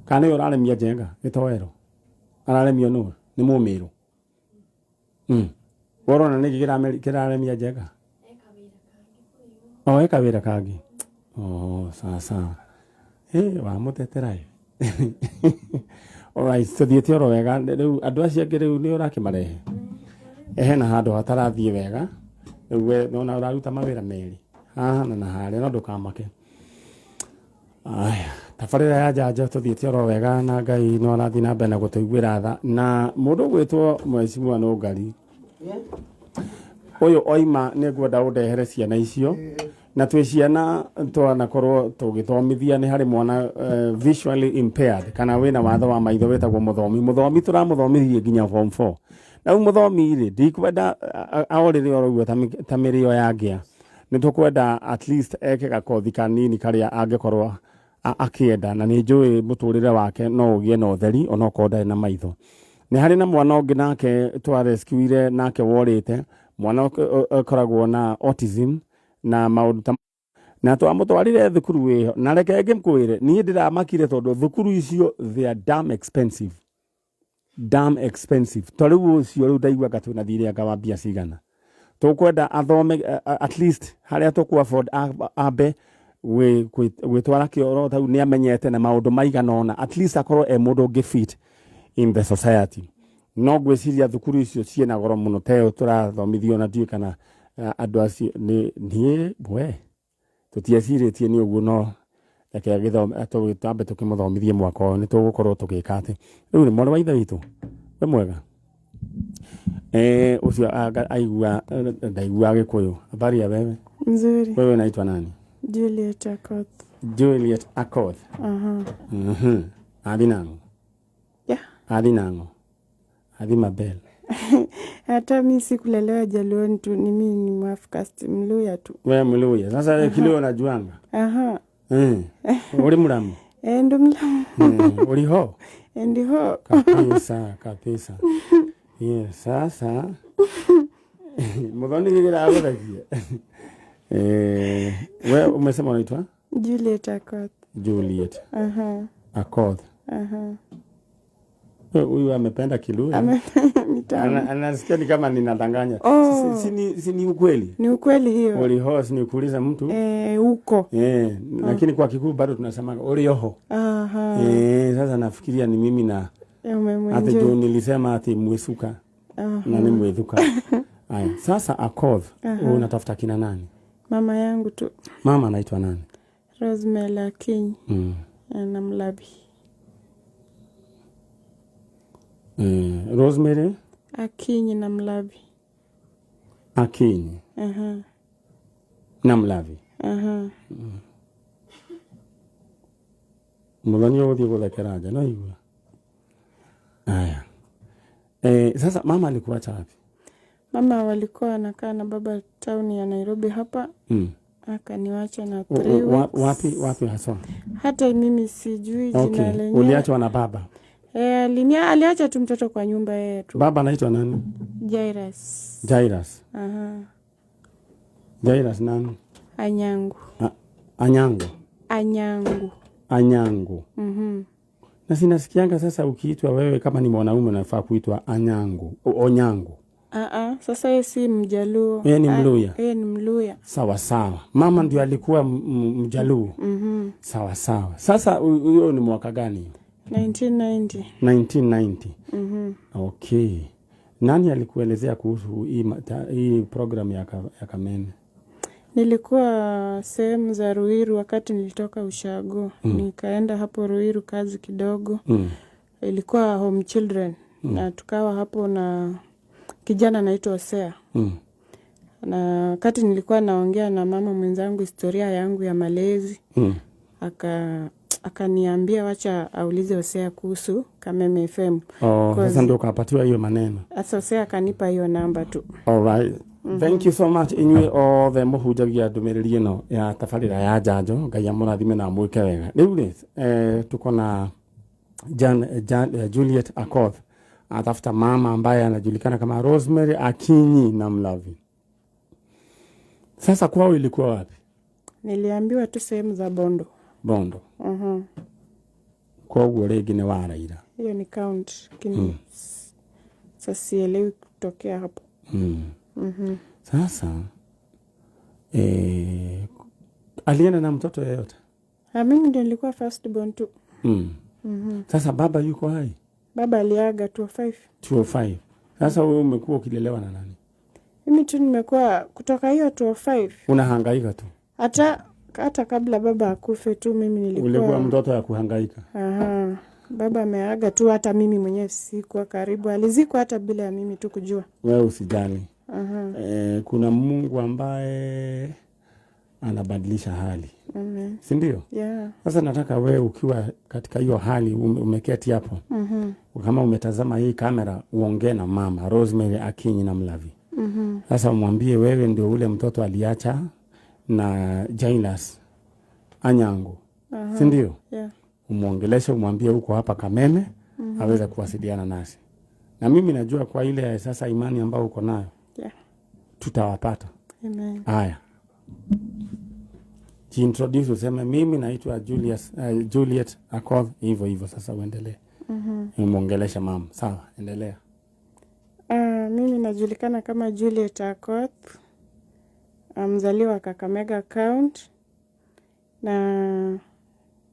kana uraremia njenga gitowero araremio no ni mumiru worona ni kiraremia njenga eka wira kangi sasa wa muteterai alright tuthiite oro wega riu andu acio angi riu ni urakimarehe hena handu hatarathie wega riu we nona uraruta mawira meri haha na haria no ndukamake aya tabarira ya njanjo tuthiite oro wega na Ngai no arathi na mbere na gutuiguira tha na mundu gwitwo Mheshimiwa no Ngari uyu oima ni ngwenda undehere ciana icio na twi ciana twanakorwo tugithomithia ni hari mwana visually impaired kana wina watho wa maitho wetagwo muthomi turamuthomithie nginya form 4 na muthomi ri ndikwenda aorire oro uguo tamirio yangia ni tukwenda at least eke gakothi kanini karia angikorwo akienda na nĩ njũĩ mũtũrĩre wake no ũgĩe na ũtheri ona okorwo ndarĩ na maitho. Nĩ harĩ na mwana ũngĩ nake twarescuire nake worĩte, mwana ũkoragwo na autism na maũndũ na twamũtwarire thukuru ĩyo, na reke ngĩmwĩre niĩ ndĩramakire tondũ thukuru icio they are damn expensive. Tondũ ũcio rĩu ndaiguaga twĩnathire anga wa mbia cigana. Tũkwenda athome at least harĩa tũkũ afford ambe gwĩtwara kĩoro tau nĩ amenyete na maũndũ maigana ona, at least akorwo mũndũ ũngĩ fit in the society. No gwĩciria thukuru icio ciĩna goro mũno teo tũrathomithio na ndiũ kana andũ acio niĩ tũtiecirĩtie nĩ ũguo, no reke tũgĩtambe tũkĩmũthomithie mwaka ũyũ nĩ tũgũkorwo tũgĩka atĩ. Rĩu nĩ mwana wa ithe witũ we mwega ucio aigua ndaigua Gĩkũyũ. Habari ya wewe? Nzuri. Wewe unaitwa nani? Juliet Akoth. Juliet Akoth. Adi nango? Yeah. Adi nango? Adi mabel? Hata mimi sikulelewa Jaluoni tu, mimi ni Mwafrika, Mluya tu. Wewe Mluya. Sasa Kilio unajuanga? Uri Mulamu? Ndo Mlamu. Uri ho? Ndi ho. Kabisa. Yes, sasa. Mudhoni kile agothagia. Wewe umesema unaitwa? Juliet Akoth. Juliet. Akoth. Huyu amependa Kiluya. Anasikia ni kama ninadanganya. Si ni ukweli? Ni ukweli hiyo. Uri ho ni kuuliza mtu? Huko. Lakini kwa Kikuyu bado tunasema uri ho. Sasa nafikiria ni mimi na ati juu nilisema ati mwesuka. Na ni mwethuka. Haya, sasa Akoth, unatafuta kina nani? Mama yangu tu. Mama anaitwa nani? Rosemary Akinyi. Na Mlabi. Rosemary Akinyi na Mlabi. Akinyi. Na Mlabi. Mwanyo wote kwa no hiyo. Haya. Sasa mama alikuwa wapi? Mama walikuwa wanakaa na baba town ya Nairobi hapa. Akaniwacha na 3 weeks. Wapi hasa? Hata mimi sijui jina lenyewe. Uliachwa na baba? Aliacha tu mtoto kwa nyumba yeye tu. Baba anaitwa nani? Jairus. Jairus nani? Anyangu. Anyangu. Na sinasikianga sasa ukiitwa wewe kama ni mwanaume unafaa kuitwa Onyangu. Sasa yeye si Mjaluo. Yeye ni Mluya. Yeye ni Mluya. Sawa. Mama ndio alikuwa Mjaluo. Sawa. Sasa huyo ni mwaka gani? 1990. Okay. Nani alikuelezea kuhusu hii program ya Kamene? Nilikuwa sehemu za Ruiru wakati nilitoka ushago. Nikaenda hapo Ruiru kazi kidogo. Ilikuwa home children. Na tukawa hapo na kijana anaitwa Osea. Na wakati nilikuwa naongea na mama mwenzangu historia yangu ya malezi. Akaniambia wacha aulize Osea kuhusu Kameme FM. Sasa ndio kapatiwa hiyo maneno. Sasa Osea akanipa hiyo namba tu. Alright. Thank you so much inywe all the muhujagia ndumiriri ino ya tafarira ya njanjo ngai amurathime na mwike wega. Riu tuko na Juliet Akoth atafuta mama ambaye anajulikana kama Rosemary Akinyi na Mlavi. Sasa kwao ilikuwa wapi? Niliambiwa tu sehemu za Bondo. Kwa hiyo regi waraira. Hiyo ni count. Sasa sielewi kutokea hapo. Sasa alienda na mtoto yeyote? Mimi ndio nilikuwa first born tu. Sasa baba yuko hai? Baba aliaga 205. Sasa wewe umekuwa ukilelewa na nani? Mimi tu nimekuwa kutoka hiyo 205. Unahangaika tu? Hata kabla baba akufe tu mimi nilikuwa. Ulikuwa mtoto ya kuhangaika? Baba ameaga tu, hata mimi mwenyewe sikuwa karibu. Alizikwa hata bila ya mimi tu kujua. Wewe usijali. Kuna Mungu ambaye anabadilisha hali. Si ndio? Yeah. Sasa nataka wewe ukiwa katika hiyo hali umeketi hapo. Kama umetazama hii kamera uongee na mama Rosemary Akinyi na Mlavi. Sasa umwambie wewe ndio ule mtoto aliacha na Jairus Anyangu. si ndio? Yeah. Umuongeleshe, umwambie uko hapa Kameme, aweze kuwasiliana nasi. Na mimi najua kwa ile sasa imani ambayo uko nayo, Yeah. tutawapata. Amen. Haya. Introduce, useme mimi naitwa Juliet Akoth, hivyo sasa uendelee. Umuongelesha mama. Sawa, endelea. Mimi najulikana kama Juliet Akoth. Mzaliwa Kakamega County. Na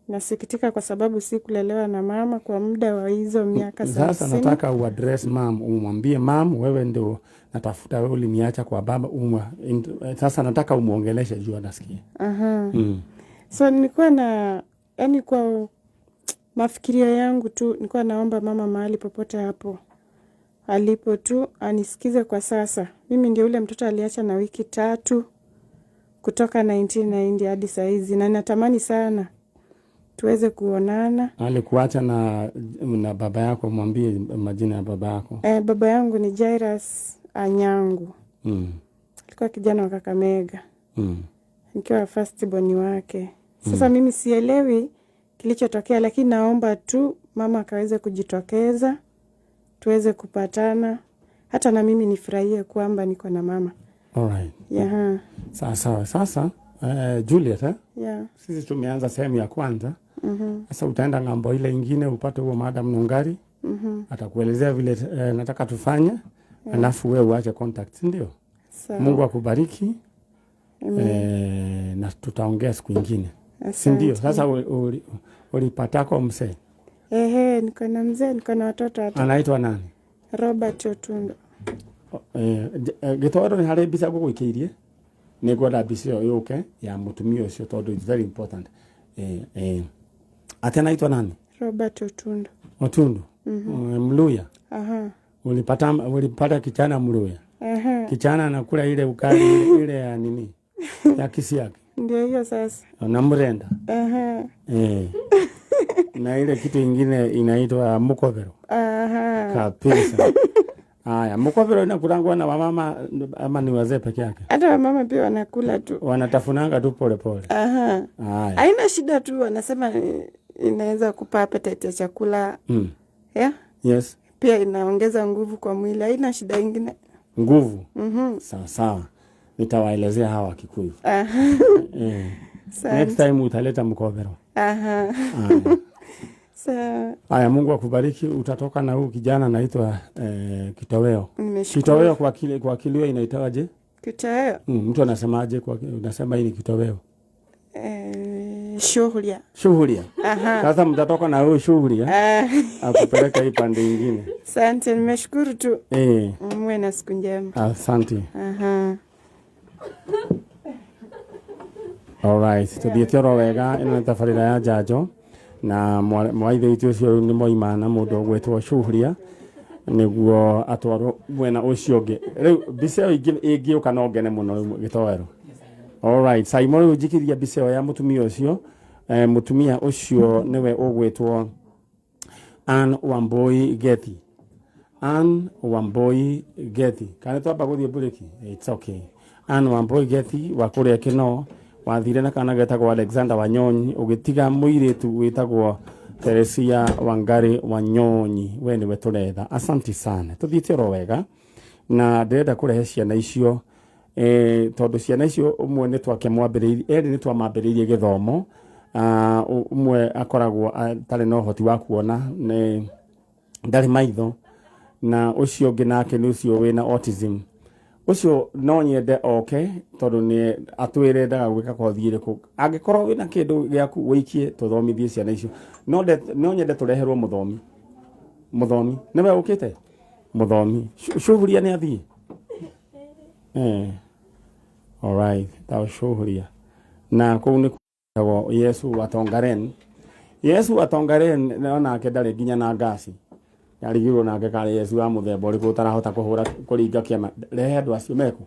nasikitika kwa sababu sikulelewa na mama kwa muda wa hizo miaka 30. Sasa nataka uaddress mam, umwambie mam, wewe ndio natafuta, wewe uliniacha kwa baba sasa nataka umuongeleshe juu anasikia. So nilikuwa yani kwa mafikirio yangu tu nilikuwa naomba mama mahali popote hapo alipo tu anisikize kwa sasa. Mimi ndio ule mtoto aliacha na wiki 3 kutoka 1990 hadi saa hizi, na natamani sana tuweze kuonana. Alikuacha na baba yako, mwambie majina ya baba yako. Baba yangu ni Jairus Anyangu. Alikuwa kijana wa Kakamega. Nikiwa first born wake. Sasa mimi sielewi kilichotokea, lakini naomba tu mama akaweze kujitokeza, tuweze kupatana, hata na mimi nifurahie kwamba niko na mama. Alright. Yeah. Sasa Juliet, Yeah. sisi tumeanza sehemu ya kwanza. Sasa utaenda ngambo ile ingine upate huo madam Nungari. Atakuelezea vile nataka tufanye. Alafu wewe uache contact, ndio? So, Mungu akubariki. Na tutaongea siku nyingine. Si ndio? Sasa ulipatako mzee? Niko na mzee, niko na watoto hata. Anaitwa nani? Robert Otundo. Gitoro ni hare bisa guguikirie. Ni gwada bisa yoke ya mutumia ucio tondu it's very important. Ati anaitwa nani? Robert Otundo. Otundo. Mluya. Ulipata kichana Mluya. Kichana anakula ile ukali ile ya nini? Ya Kisiagi. Ndio hiyo sasa. Na mrenda. Na ile kitu ingine inaitwa mukovero. Kabisa. Haya, mukovero inakulangwa na mama ama ni wazee peke yake? Hata mama pia wanakula tu. Wanatafunanga tu pole pole. Haya. Haina shida tu, wanasema inaweza kupa appetite ya chakula. Yeah? Yes. Pia inaongeza nguvu kwa mwili. Haina shida nyingine. Nguvu. Sawa. Nitawaelezea hawa Kikuyu. Next time utaleta mkovero. Haya, Mungu akubariki. Utatoka na huu kijana anaitwa kitoweo. Kitoweo kwa Kilio inaitwaje? Kitoweo. Mtu anasemaje unasema hii ni kitoweo? Shuhulia. Sasa mtatoka na huu shuhulia. Akupeleka hii pande nyingine. Asante, nimeshukuru tu. Mwe na siku njema. Asante. Alright, tuthiĩte wega ĩno nĩ tabarĩra ya njanjo na mwaithe ucio nĩ moimana mũndũ gwĩtwo Shuhuria nĩguo atwarwo mwena ũcio ũngĩ. Rĩu mbica ĩngĩ ũka no ngene mũno rĩu gĩtowero. Alright, Simon rĩu njikithia mbica ĩyo ya mũtumia ũcio. Mũtumia ũcio nĩwe ũgwĩtwo Ann Wambui Gethi. Ann Wambui Gethi. Kana twamba gũthiĩ bureki? It's okay. Ann Wambui Gethi wa kũrĩa Kĩno wathire na kana getagwo Alexander Wanyonyi, ugitiga muiritu witagwo Teresia Wangari Wanyonyi. We niwe turetha. Asante sana. Tuthiĩte wega na ndĩrenda kũrehe ciana icio tondu ciana icio umwe nĩ twake mwambĩrĩirie, nĩ twamambĩrĩirie gĩthomo. Umwe akoragwo atarĩ na ũhoti wa kuona, nĩ ndarĩ maitho, na ũcio ũngĩ nake nĩ ũcio wĩna autism. Ucio no nyende tondu ni atwire ndaga gwika kothi iriku. Angikorwo wina kindu giaku wikie tuthomithie ciana icio. No nyende tureherwo muthomi. Niwe ukite? Muthomi. Shuhuria ni athii. Alright, tawo Shuhuria. Na kuu ni kwagwo Yesu watongaren na ndari nginya na ngasi. Yarigirwo nake kare Yesu wa muthemba uriku utarahota kuhura kuringa kiama. Rehe andu acio meku.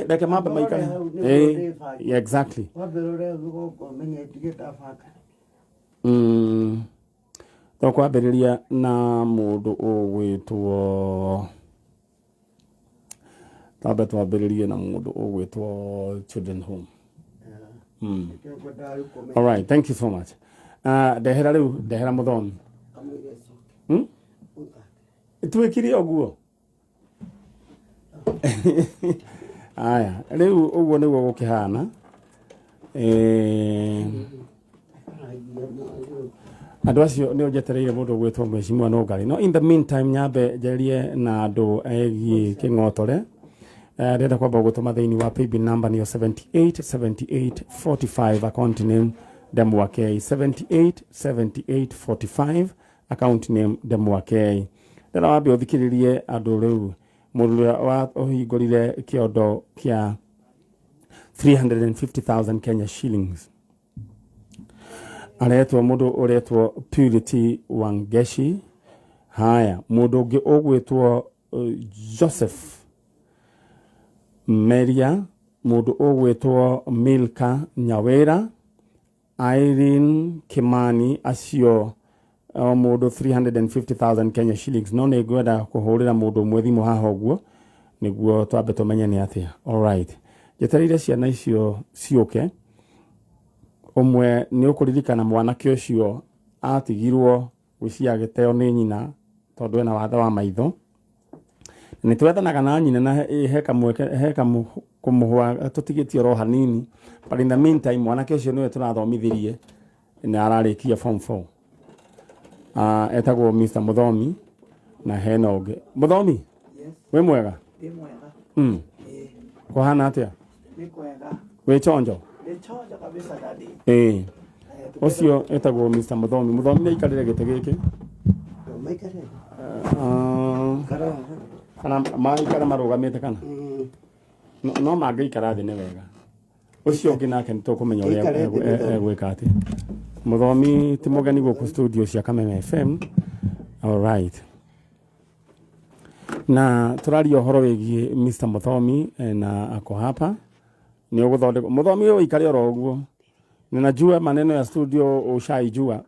Reke mamba maikare. Exactly. Tukwambĩrĩria na mũndũ ũgwĩtwo twambĩrĩrie na mũndũ ũgwĩtwo children home. All right, thank you so much. Ndehera muthomi. Tuikiri oguo. Aya, riu uguo niguo gukihana. Andu acio nio njetereire mundu gwitwo Mheshimiwa Nongari. No, in the meantime nyambe njerie na andu egi king'otore. Ndenda kwamba gutuma thiini wa paybill number niyo 787845 account name Demwake 787845 account name Demwake. Ndenda wambe uthikiririe andu riu mundu wa uhingurire kiondo kia 350,000 Kenya shillings. Aretwo mundu uretwo Purity Wangeshi. Haya, mundu ungi ugwitwo Joseph Meria, mundu ugwitwo Milka Nyawera, Irene Kimani, acio mundu 350,000 Kenya shillings. No ne gwenda kuhurira mundu mwe thimu haha uguo niguo twambe tumenye ni atia. All right, jetereire ciana icio ciuke. Umwe ni ukuririkana mwanake ucio atigirwo gwiciya giteo ni nyina tondu ena wathe wa maitho. Ni twethanaga na nyina na heka kumuhwa tutigitie ro hanini, but in the meantime mwanake ucio niwe turathomithirie na ararikia form 4. Etagwo Mr. Muthomi na henoge. Muthomi? Yes. We mwega? Ndi mwega. Kwa hana atia? Ni kwega. We chonjo? Ni chonjo kabisa dadi. Ucio etagwo Mr. Muthomi. Muthomi ni ikarire gite giki? Maikarire. Kana maikara marugamite kana? No mangeikara thi ni wega. Ucio ungi nake nitukumenya uria egwika ati. Muthomi ti mugeni guku studio cia Kameme FM. All right. Na turario horo wigi Mr. Muthomi na ako hapa. Ni uguthondeka Muthomi uyu ikari oro uguo. Ninajua maneno ya studio ushaijua.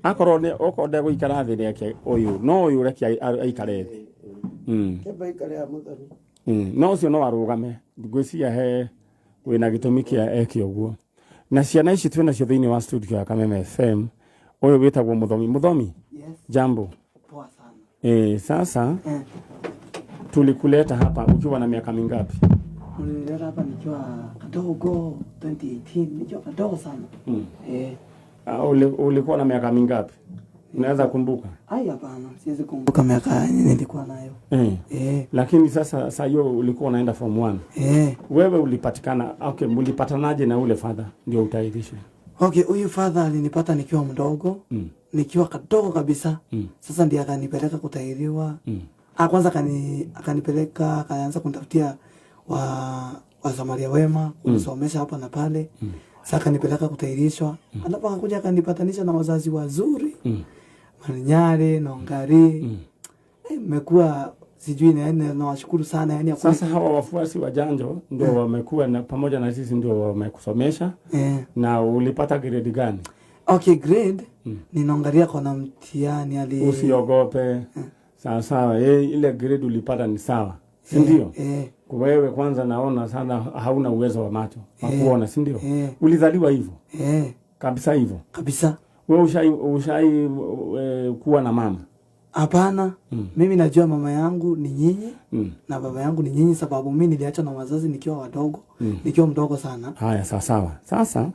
Akoro ne okonde guikara thi reke uyu no uyu reke aikare thi. Keba ikare ya Muthomi. No ucio no arugame. Ngwiciria he wina gitumi kia eki uguo. Na ciana ici twina cio thiini wa studio ya Kameme FM. Uyu witagwo Muthomi. Muthomi? Yes. Jambo. Poa sana. Sasa tulikuleta hapa ukiwa na miaka mingapi? Nilileta hapa nikiwa kadogo 2018, nikiwa kadogo sana. Ulikuwa na miaka mingapi? Unaweza kumbuka? Hapana, siwezi kumbuka miaka nilikuwa nayo. Lakini sasa hiyo ulikuwa unaenda form 1. Wewe ulipatikana, okay, mlipatanaje na ule father ndio utairisha? Okay, huyu father alinipata nikiwa mdogo, nikiwa kadogo kabisa. Sasa ndiye akanipeleka kutahiriwa. Kwanza akanipeleka, akaanza kunitafutia wa Samaria wema, kunisomesha hapa na pale. Sasa akanipeleka kutahirishwa. Anapo akakuja akanipatanisha na wazazi wazuri. Maninyare, Nongari. Mmekuwa sijui na washukuru sana yani. Sasa hawa wafuasi wa Janjo ndio wamekuwa na pamoja na sisi ndio wamekusomesha. Na ulipata grade gani? Okay, grade ninaangalia kwa mtihani ali. Usiogope. Sawa, ile grade ulipata ni sawa. Si ndio? Kwa wewe kwanza naona sana hauna uwezo wa macho. Kuona, si ndio? Ulizaliwa hivyo? Kabisa hivyo. Kabisa. Wewe ushai kuwa na mama? Hapana. Mimi najua mama yangu ni nyinyi na baba yangu ni nyinyi, sababu mimi niliacha na wazazi nikiwa wadogo, nikiwa mdogo sana. Haya, sawa. Sasa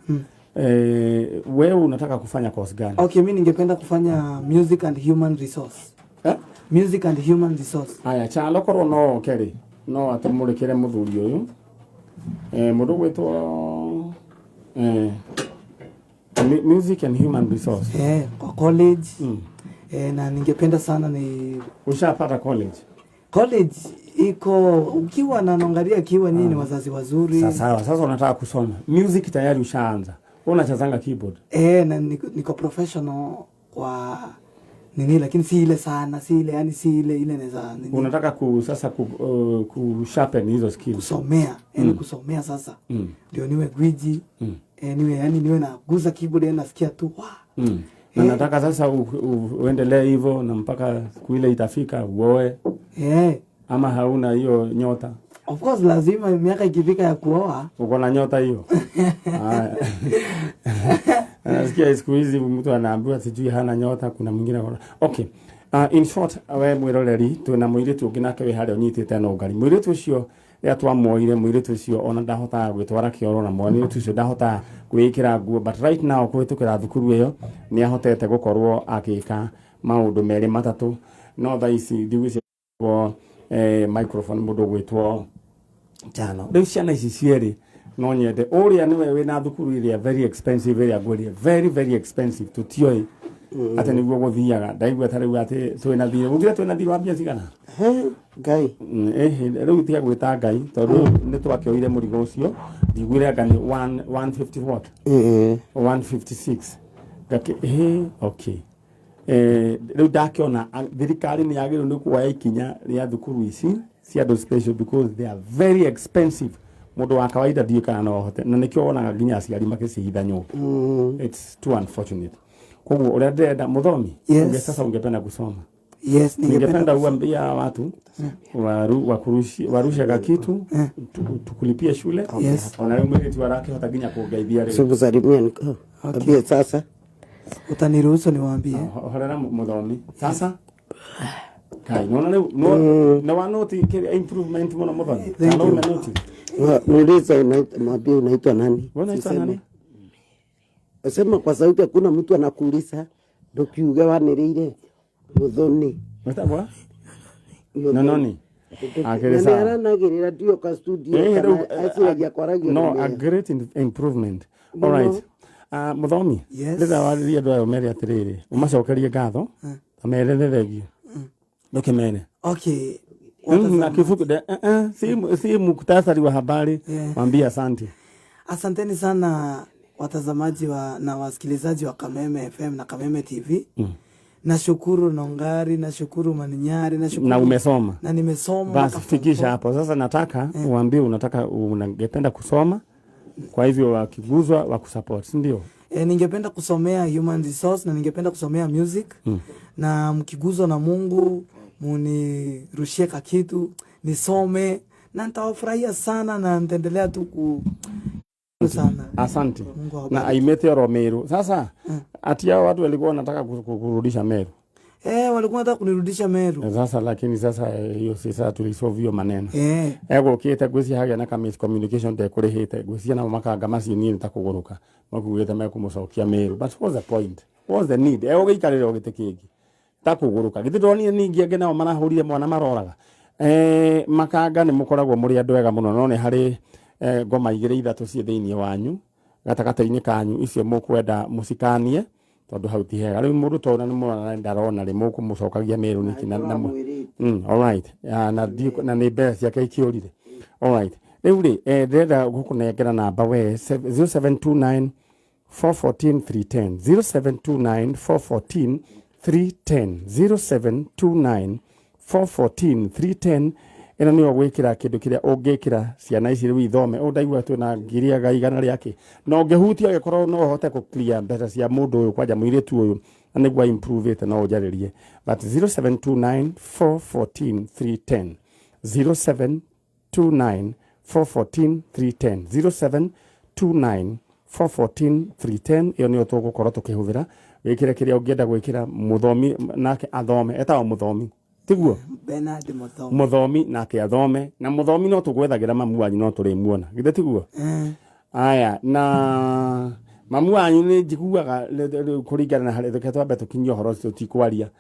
wewe unataka kufanya course gani? Okay, mimi ningependa kufanya music and human resource. Music and human resource. Haya, cha lokoro no keri. No atumurikire muthuri uyu. Mundu gwitwo music and human resource. Kwa college. Na ningependa sana ni ushapata college. College iko ukiwa na Nongaria kiwa nyinyi wazazi wazuri. Sasa unataka kusoma. Music tayari ushaanza. Unachezanga keyboard. Na niko professional kwa nini, lakini si ile sana, si ile yani si ile naweza nini. Unataka ku sharpen hizo skills. Kusomea, kusomea sasa. Ndio niwe gwiji. Niwe naguza keyboard na nasikia tu na nataka sasa uendelee hivyo na mpaka siku ile itafika uoe. Ama hauna hiyo nyota? Of course lazima miaka ikifika ya kuoa. Uko na nyota hiyo? Haya. Nasikia siku hizi mtu anaambiwa sijui hana nyota, kuna mwingine. Okay. In short, we mwiroreri twina mwiritu ungi nake we haria unyitite no ngari. Mwiritu ucio ya twamuoire mwiritu ucio ona ndahota gwitwara kioro na mwiritu ucio ndahota gwikira nguo, but right now kwitukira thukuru iyo ni ahotete gukorwo akika maundu meri matatu. No tha ici ndigwicio microphone mundu gwitwo Jano. Riu ciana ici cieri no nyende uria niwe wina thukuru iria very expensive iria ngwiri very expensive tutioi ate niguo guthiaga ndaigua tariu ati twina thire ugira twina thire wambia cigana ngai riu tia gwita ngai tondu ni twakioire murigo ucio ndigwire ngani 150 what 156 gake okay riu ndakiona thirikari ni yagiru ni kuoya ikinya ria thukuru ici cia do special because they are very expensive. Mundu wa kawaida ndiye kana no hote na nikio wonaga nginya aciari makicihitha nyuki. It's too unfortunate. Kwa hiyo ule ndenda muthomi sasa ungependa kusoma. Yes, ningependa uambia watu warusha kitu tukulipie shule. Yes. Ona mwezi tu warake hata nginya kuongeithia leo. Sikusalimia niko. Okay, sasa utaniruhusu niwaambie. Horera muthomi. Sasa kai no wanoti improvement mwana muthomi. Kana umenoti. Nuliza unaitwa unaitwa nani? Unaitwa nani? Sema kwa sauti hakuna mtu anakuuliza ndo kiuga waniriire muthoni. Wetagwa? Nononi. Akirisa. Nani aranagirira dio ka studio kana asiragia kwaragia. No, a great improvement. All right. Muthomi. Rĩrĩa warĩria andũ aya ũmere atĩrĩrĩ umacokerie ngatho amerere thegio ndũkĩmene. Okay. Na kifuku si muktasari wa habari mwambie asante. Asanteni sana watazamaji na wasikilizaji wa Kameme FM na Kameme TV. Nashukuru Nongari, nashukuru Maninyari, nashukuru na umesoma. Na nimesoma. Basi fikisha hapo. Sasa nataka uambie unangependa kusoma. Kwa hivyo wakiguzwa wakusupport, si ndio? Ningependa kusomea human resource na ningependa kusomea music. Na mkiguzwa na Mungu munirushie kitu nisome na nitawafurahia sana na nitaendelea tu sana. Asante. Na aimete Romero. Sasa ati hao watu walikuwa wanataka kurudisha Meru. Walikuwa wanataka kunirudisha Meru. Sasa lakini sasa hiyo sasa tulisolve hiyo maneno. Ego kieta gwisi haga na kama communication de kurehete gwisi na makanga maci ni nitakuguruka. Makugete me kumucokia Meru. But what's the point? What's the need? Ego gikarire ogite kingi. Takuguruka. Githidoni ningi age nao marahurire mwana maroraga. Makanga ni mukoragwo muri andu ega muno no ne hari ngoma igire ithatu cie thiini wanyu gatakata-ini kanyu icio mukwenda musikanie tondu hau ti hega riu mundu tona ni mwana ndarona ri mukumucokagia Meru niki na all right na ni mbere ciake ikiurire all right riu ri ndenda gukunengera namba we 0729 414 310 0729 414 310 0729 414 310 ena niyo gwikira kindu kiria ungikira ciana ici riu ithome undaigua twina ngiria gaigana riake no ngehutia gikorwo no hote ku clear mbeca cia mundu uyu kwanja muiritu uyu na nigwa improve it no ujaririe but 0729 414 310 0729 414 310 0729 414 310 iyo niyo tugukorwo tukihuvira wikire kiria ungienda gwikira muthomi nake athome etawa muthomi tiguo Bernard muthomi nake athome na muthomi no tugwethagira mamu wanyu no turimuona githe tiguo aya na mamu wanyu ni njiguaga kuringana na hare theke twambe tukinyia horo tutikwaria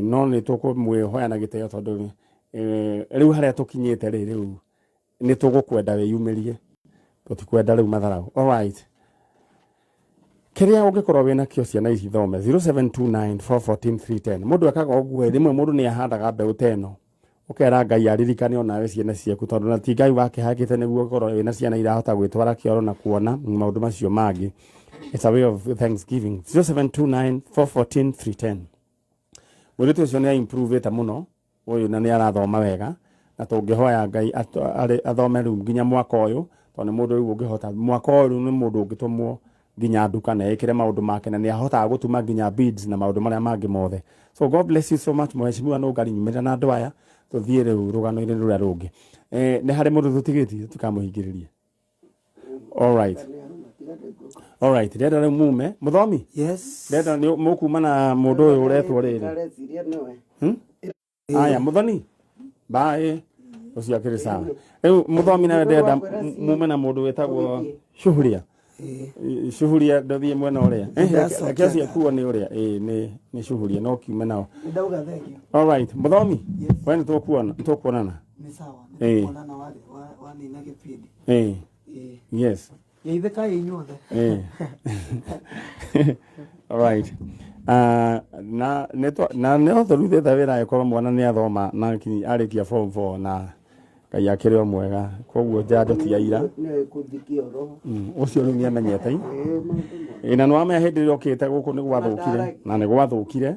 no ni tukumwihoya na giteo tondu riu hare tukinyite riu ni tugukwenda wiyumirie tutikwenda riu matharau all right kiria ungikorwo wina kio ciana ici thome 0729 414 310 mundu akaga ogwe rimwe mundu ni ahandaga mbeu teno ukera ngai aririkane ona we ciana ciaku tondu na ti ngai wake hakite niguo ukorwo wina ciana irahota gwitwara kioro na kuona maundu macio mangi. It's a way of Thanksgiving. 0729 414 310 muritu ucio ni improve it muno uyu na ni arathoma wega na tungihoya ngai athome riu nginya mwaka uyu tondu mundu riu ungihota mwaka uyu ni mundu ungitumwo nginya nduka na ekire maundu make na ni ahotaga gutuma nginya beads na maundu maria mangi mothe. So God bless you so much mheshimiwa no ngari nyumira na andu aya tuthie riu rugano-ini ruria rungi. Ni hari mundu tutigitie tukamuhingiririe. All right, reda le mume muthomi. Yes. Reda ni mukuma na mundu uyu uretwo riri. Aya muthoni. Bye. Uciakire sawa. Riu muthomi na reda mume na mundu wetagwo Shuhuria. Shuhuria ndathie mwena uria. Kiasi yaku ni uria. Ni Shuhuria no kiume nao. Ndauga thank you. All right, muthomi. Wewe tukuonana. Ni sawa. Tukuonana wani na kipindi. Yes. Yeitheka inyuothe. All right. Na ne othoruthi tha wira yakoro mwana ni athoma na kinyi arikia form 4 na Ngai akire mwega koguo njando ti aira ucio riu ni amenyete na no ame hindi rokite guku ni gwathukire na ni gwathukire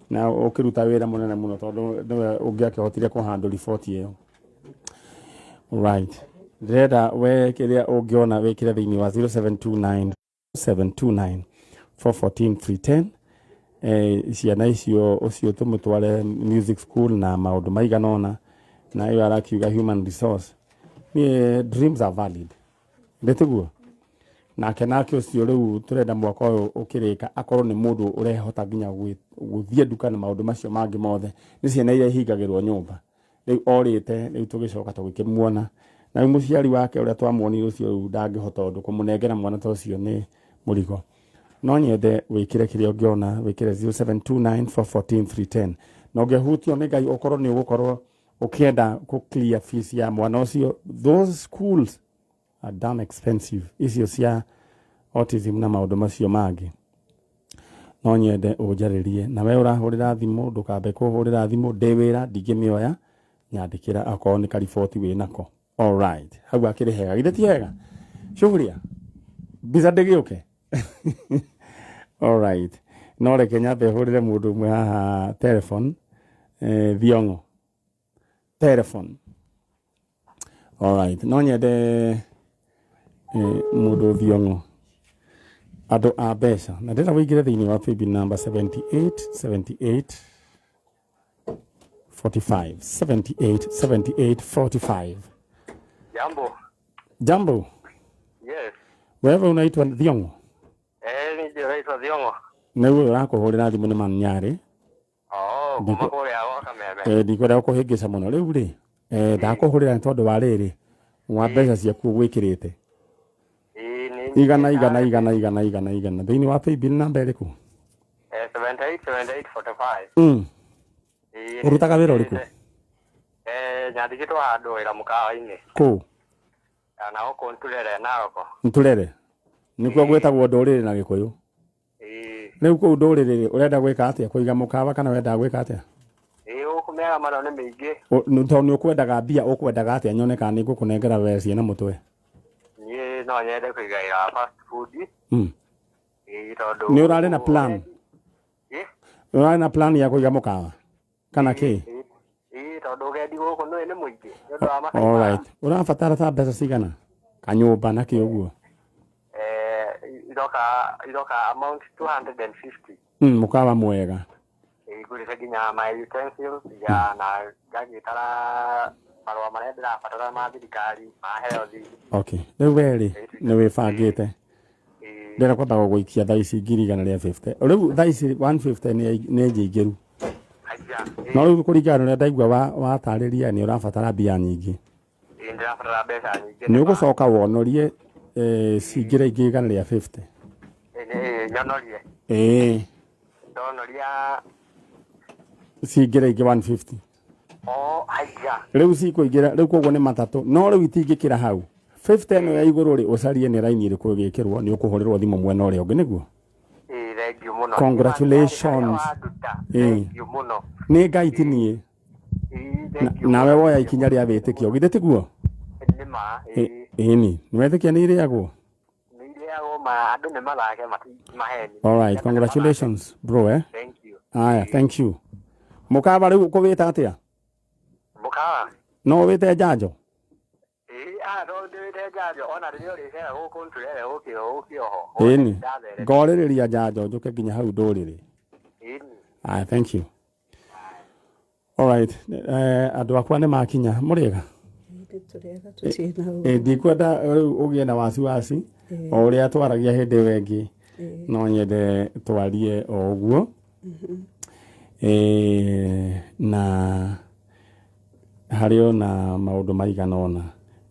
na ukiruta wira munene muno tondu ungiakihotire kuhandle report iyo. Right. Reda we kiria ungiona wikire thiini wa 0729 729 414 310 ciana icio ucio tumutware music school na maundu maiganona na iyo arakiuga human resource. Ni dreams are valid. Ndetiguo nake ucio riu turenda mwaka uyu ukirika akorwo ni mundu urehota nginya guthie nduka na maundu macio mangi mothe ni ciana iria ihingagirwo nyumba riu orite riu tugicoka tugikimuona na muciari wake uria twamuonire ucio ndangihota undu kumunengera mwana ta ucio ni murigo. No nyende wikire kiria ungiona wikire 0729 414 310 no ngehutio ni Ngai ukorwo ni ugukorwo ukienda ku clear fees ya mwana ucio. Those schools are damn expensive. Icio cia autism na maundu macio mangi no nyende ujaririe na we urahurira thimu ndukambe kuhurira thimu ndi wira ndingimioya nyandikira akorwo ni kariboti winako. All right. Hau akiri hega. Githĩ ti hega? Shuhuria. Biza ndĩgĩũke. All right. No reke nyambe hũrĩre mũndũ ũmwe haha telephone. Thiongo. Telephone. All right. No nyende mũndũ Thiongo. Andũ a mbeca. Na ndĩra wĩingĩre thĩinĩ wa paybill number 78 45. Jambo. Yes. Wewe unaitwa Thiongo? Ndio naitwa Thiongo. Na wewe urakuhurira thimu ni Manyari? Kuma kuria woka meme. Ndikwenda kuhingica muno riu ri. Ndakuhurira tondu wa riri. Wa mbeca ciaku gwikirite. Igana. Thiini wa paybill number iriku? 78 Urutaga wira uriku? Nyandikitwo handu wira mukawa-ini. Ku? Na uko Ntulere Naroko. Ntulere. Nikuo gwetagwo nduriri na Gikuyu. Riu kuu nduriri urenda gwika atia kuiga mukawa kana wenda gwika atia? Ukumega mano ni mingi. Tondu ukwendaga mbia ukwendaga atia nyone kana ni ngukunengera we ciana mutwe? Ni no nyende kuigaira fast food. Tondu ni urari na plan? Urari na plan ya kuiga mukawa kana ki? Tondu ugendi guku ni muingi. All right. Urabatara ta mbeca cigana? Kanyumba na kiuguo? Iroka amount 250. Mukawa mwega. Igurire nginya my utensils ya na gagitara marwa maria ndirabatara ma thirikari ma health. Okay. Riu weri ni wibangite. Ndira kwenda gũgũikia thaa ici 150. Riu thaa ici 150 ni njingiru. No riu kuringana na ndaigua watarĩria ni ũrabatara mbia nyingĩ. Ndirabatara mbeca nyingĩ. Ni ũgũcoka wonorie cingĩre ingĩ igana rĩa 50. Nyonorie. Ndonoria cingĩre ingĩ 150. Aija. Riu cikũingĩra riu koguo ni matatũ no riu itingĩkĩra hau 50 ĩno ya igũrũ ri ũcarie ni raini ĩrĩkũ ĩgĩkĩrwo ni ũkũhũrĩrwo thimũ mwena ũrĩa ũngĩ nĩguo. Thank you muno. Congratulations. Thank you muno. Nĩ Ngai ti niĩ. Nawe woya ikinya rĩa wĩtĩkio githĩ tiguo? Nĩma. Ni wetĩkia nĩ irĩagwo? Nĩ irĩagwo ma andũ nĩ mathake maheni. All right, congratulations bro Thank you. Aya, thank you. Mukawa rĩu kũwĩta atĩa? Mukawa. No wĩte njanjo? ro de jajo ona rio ri hera guku nturere ukio Eni ngorĩrĩria njanjo njuke nginya hau ndũrĩrĩ. Thank you. All right. Andũ akwa nĩ makinya mũrĩega. Ndikwenda ũgĩe na wasiwasi o ũrĩa twaragia hĩndĩ ĩyo ĩngĩ no nyende twarie o ũguo. Na harĩ na maũndũ maigana ũna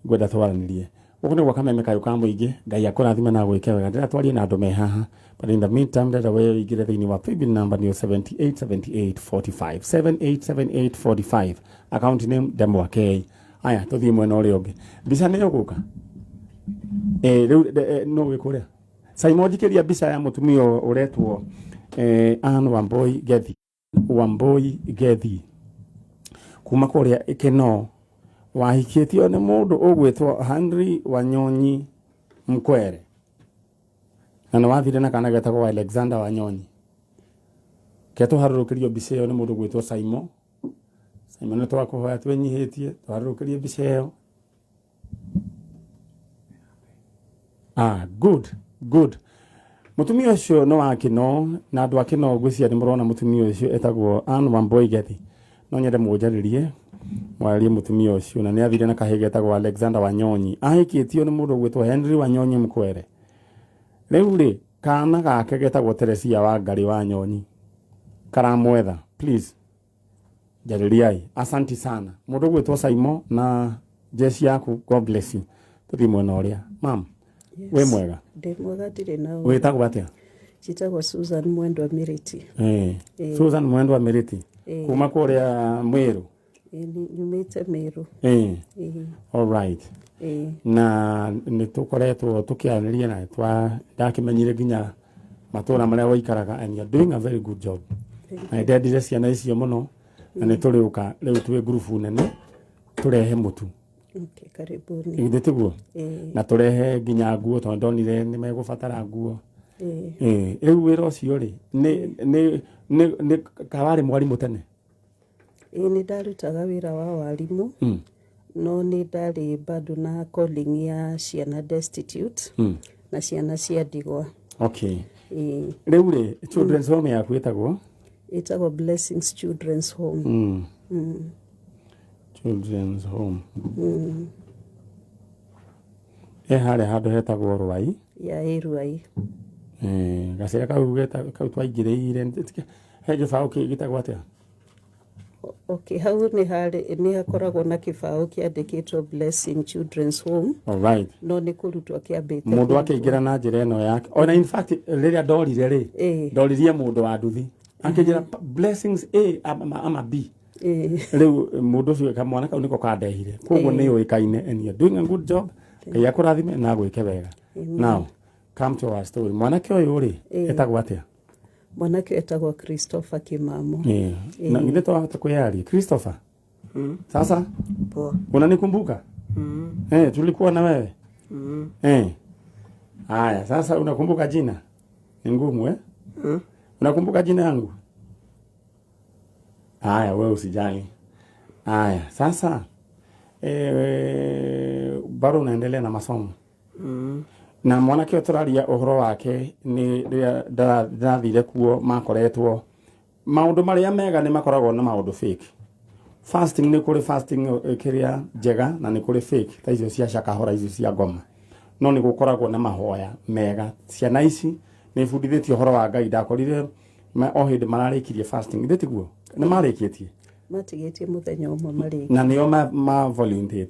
ngwenda twaranĩrie. Ũguo nĩguo kameme kayo ka mũingĩ Ngai akũrathime na gwĩke wega. Ndĩratwarie na andũ me haha, but in the meantime ndĩrenda wĩigĩre thĩinĩ wa paybill number nĩyo 787845 787845 account name Ndemwakei. Aya tũthiĩ mwena ũrĩa ũngĩ. Mbica nĩ ũgũka rĩu no wĩkũrĩa Simon njikĩria mbica ya mũtumia ũretwo Anne Wamboi Gethi kuma kũrĩa Ikeno wahikĩtio nĩ mũndũ ũgwĩtwo Henry Wanyonyi Mkwere na nĩ wathire na kana getagwo Alexander Wanyonyi. Ketũharũrũkĩrio mbica ĩyo nĩ mũndũ ũgwĩtwo Simon nĩ twakũhoya twenyihĩtie tũharũrũkĩrie mbica ĩyo. Good. Mutumia ũcio no Akino na andũ Akino gwĩcia nĩ mũrona mutumia ũcio etagwo Anne Wamboi Gethi. No nyende mũnjarĩrie mwarie mutumia ũcio na nĩ athire na kahĩĩ getagwo Alexander Wanyonyi. Ahikĩtio nĩ mũndũ ũgwĩtwo Henry Wanyonyi Mkwere. Rĩu rĩ kana gake getagwo Teresia Wangari Wanyonyi karamwetha please jarĩriai. Asanti sana mũndũ ũgwĩtwo Simon na jeshi yaku. God bless you. Tũthiĩ mwena ũrĩa mam. We mwega. Ndimwega ndirĩ nao. Wĩtagwo atĩa? Njĩtagwo Susan Mwendwa Miriti. Susan Mwendwa Miriti. Kuma kũrĩa Mweru. Nyumĩte Meru. All right. Na nĩ tũkoretwo tũkĩaranĩria na ndakĩmenyire nginya matũũra marĩa waikaraga and you are doing a very good job. Na ndendire ciana icio mũno na nĩ tũrĩũka rĩu twĩ group nene tũrehe mũtu. Okay, karibuni. Igithĩtiguo. Na tũrehe nginya nguo tondũ ndonire nĩ megũbatara nguo. Rĩu wĩra ũcio rĩ nĩ kawarĩ mwarimũ tene? Nĩ ndarutaga wĩra wa warimũ no nĩ ndarĩ bado na calling ya ciana destitute na ciana cia ndigwa. Okay. Rĩu rĩ children's home yaku ĩtagwo? Ĩtagwo Blessings Children's Home. Children's home. Harĩa handũ hetagwo Rwai. Rwai. Gacĩra kau twaingĩrĩire he gĩbaũ gĩtagwo atĩa? Okay, hau nĩ hakoragwo na kĩbaũ kĩandĩkĩtwo Blessing Children's Home. All right. No nĩ kũrutwo kĩambĩte. Mũndũ akĩingĩra na njĩra ĩno yake. Ona in fact rĩrĩa ndorire rĩ ndoririe mũndũ wa nduthi akĩnjĩra Blessings A ama B. Rĩu mũndũ ũcio kamwana kau nĩko kandehire. Koguo nĩ ũĩkaine and you are doing a good job. Ngai akũrathime na gwĩke wega. Now come to our story. Mwanake ũyũ rĩ etagwo atĩa? Mwanake etagwo Christopher Kimamo. Na ngine twahota kuyaria Christopher. Sasa poa. Unanikumbuka? Tulikuwa na wewe. Haya, sasa unakumbuka jina? Ni ngumu Unakumbuka jina yangu? Haya, wewe usijali. Haya, sasa bado unaendelea na masomo. Na mwanake ũtũraria ũhoro wake nĩ ndathire kuo makoretwo maũndũ marĩa mega nĩ makoragwo na maũndũ fake. Fasting nĩ kũrĩ fasting kĩrĩa njega na nĩ kũrĩ fake ta icio cia cakahora icio cia ngoma. No nĩ gũkoragwo na mahoya mega. Ciana ici nĩ bundithĩtio ũhoro wa Ngai. Ndakorire o hĩndĩ mararĩkirie fasting ndĩtiguo nĩ marĩkĩtie matigĩtie mũthenya ũmwe marĩkia na nĩo ma volunteer.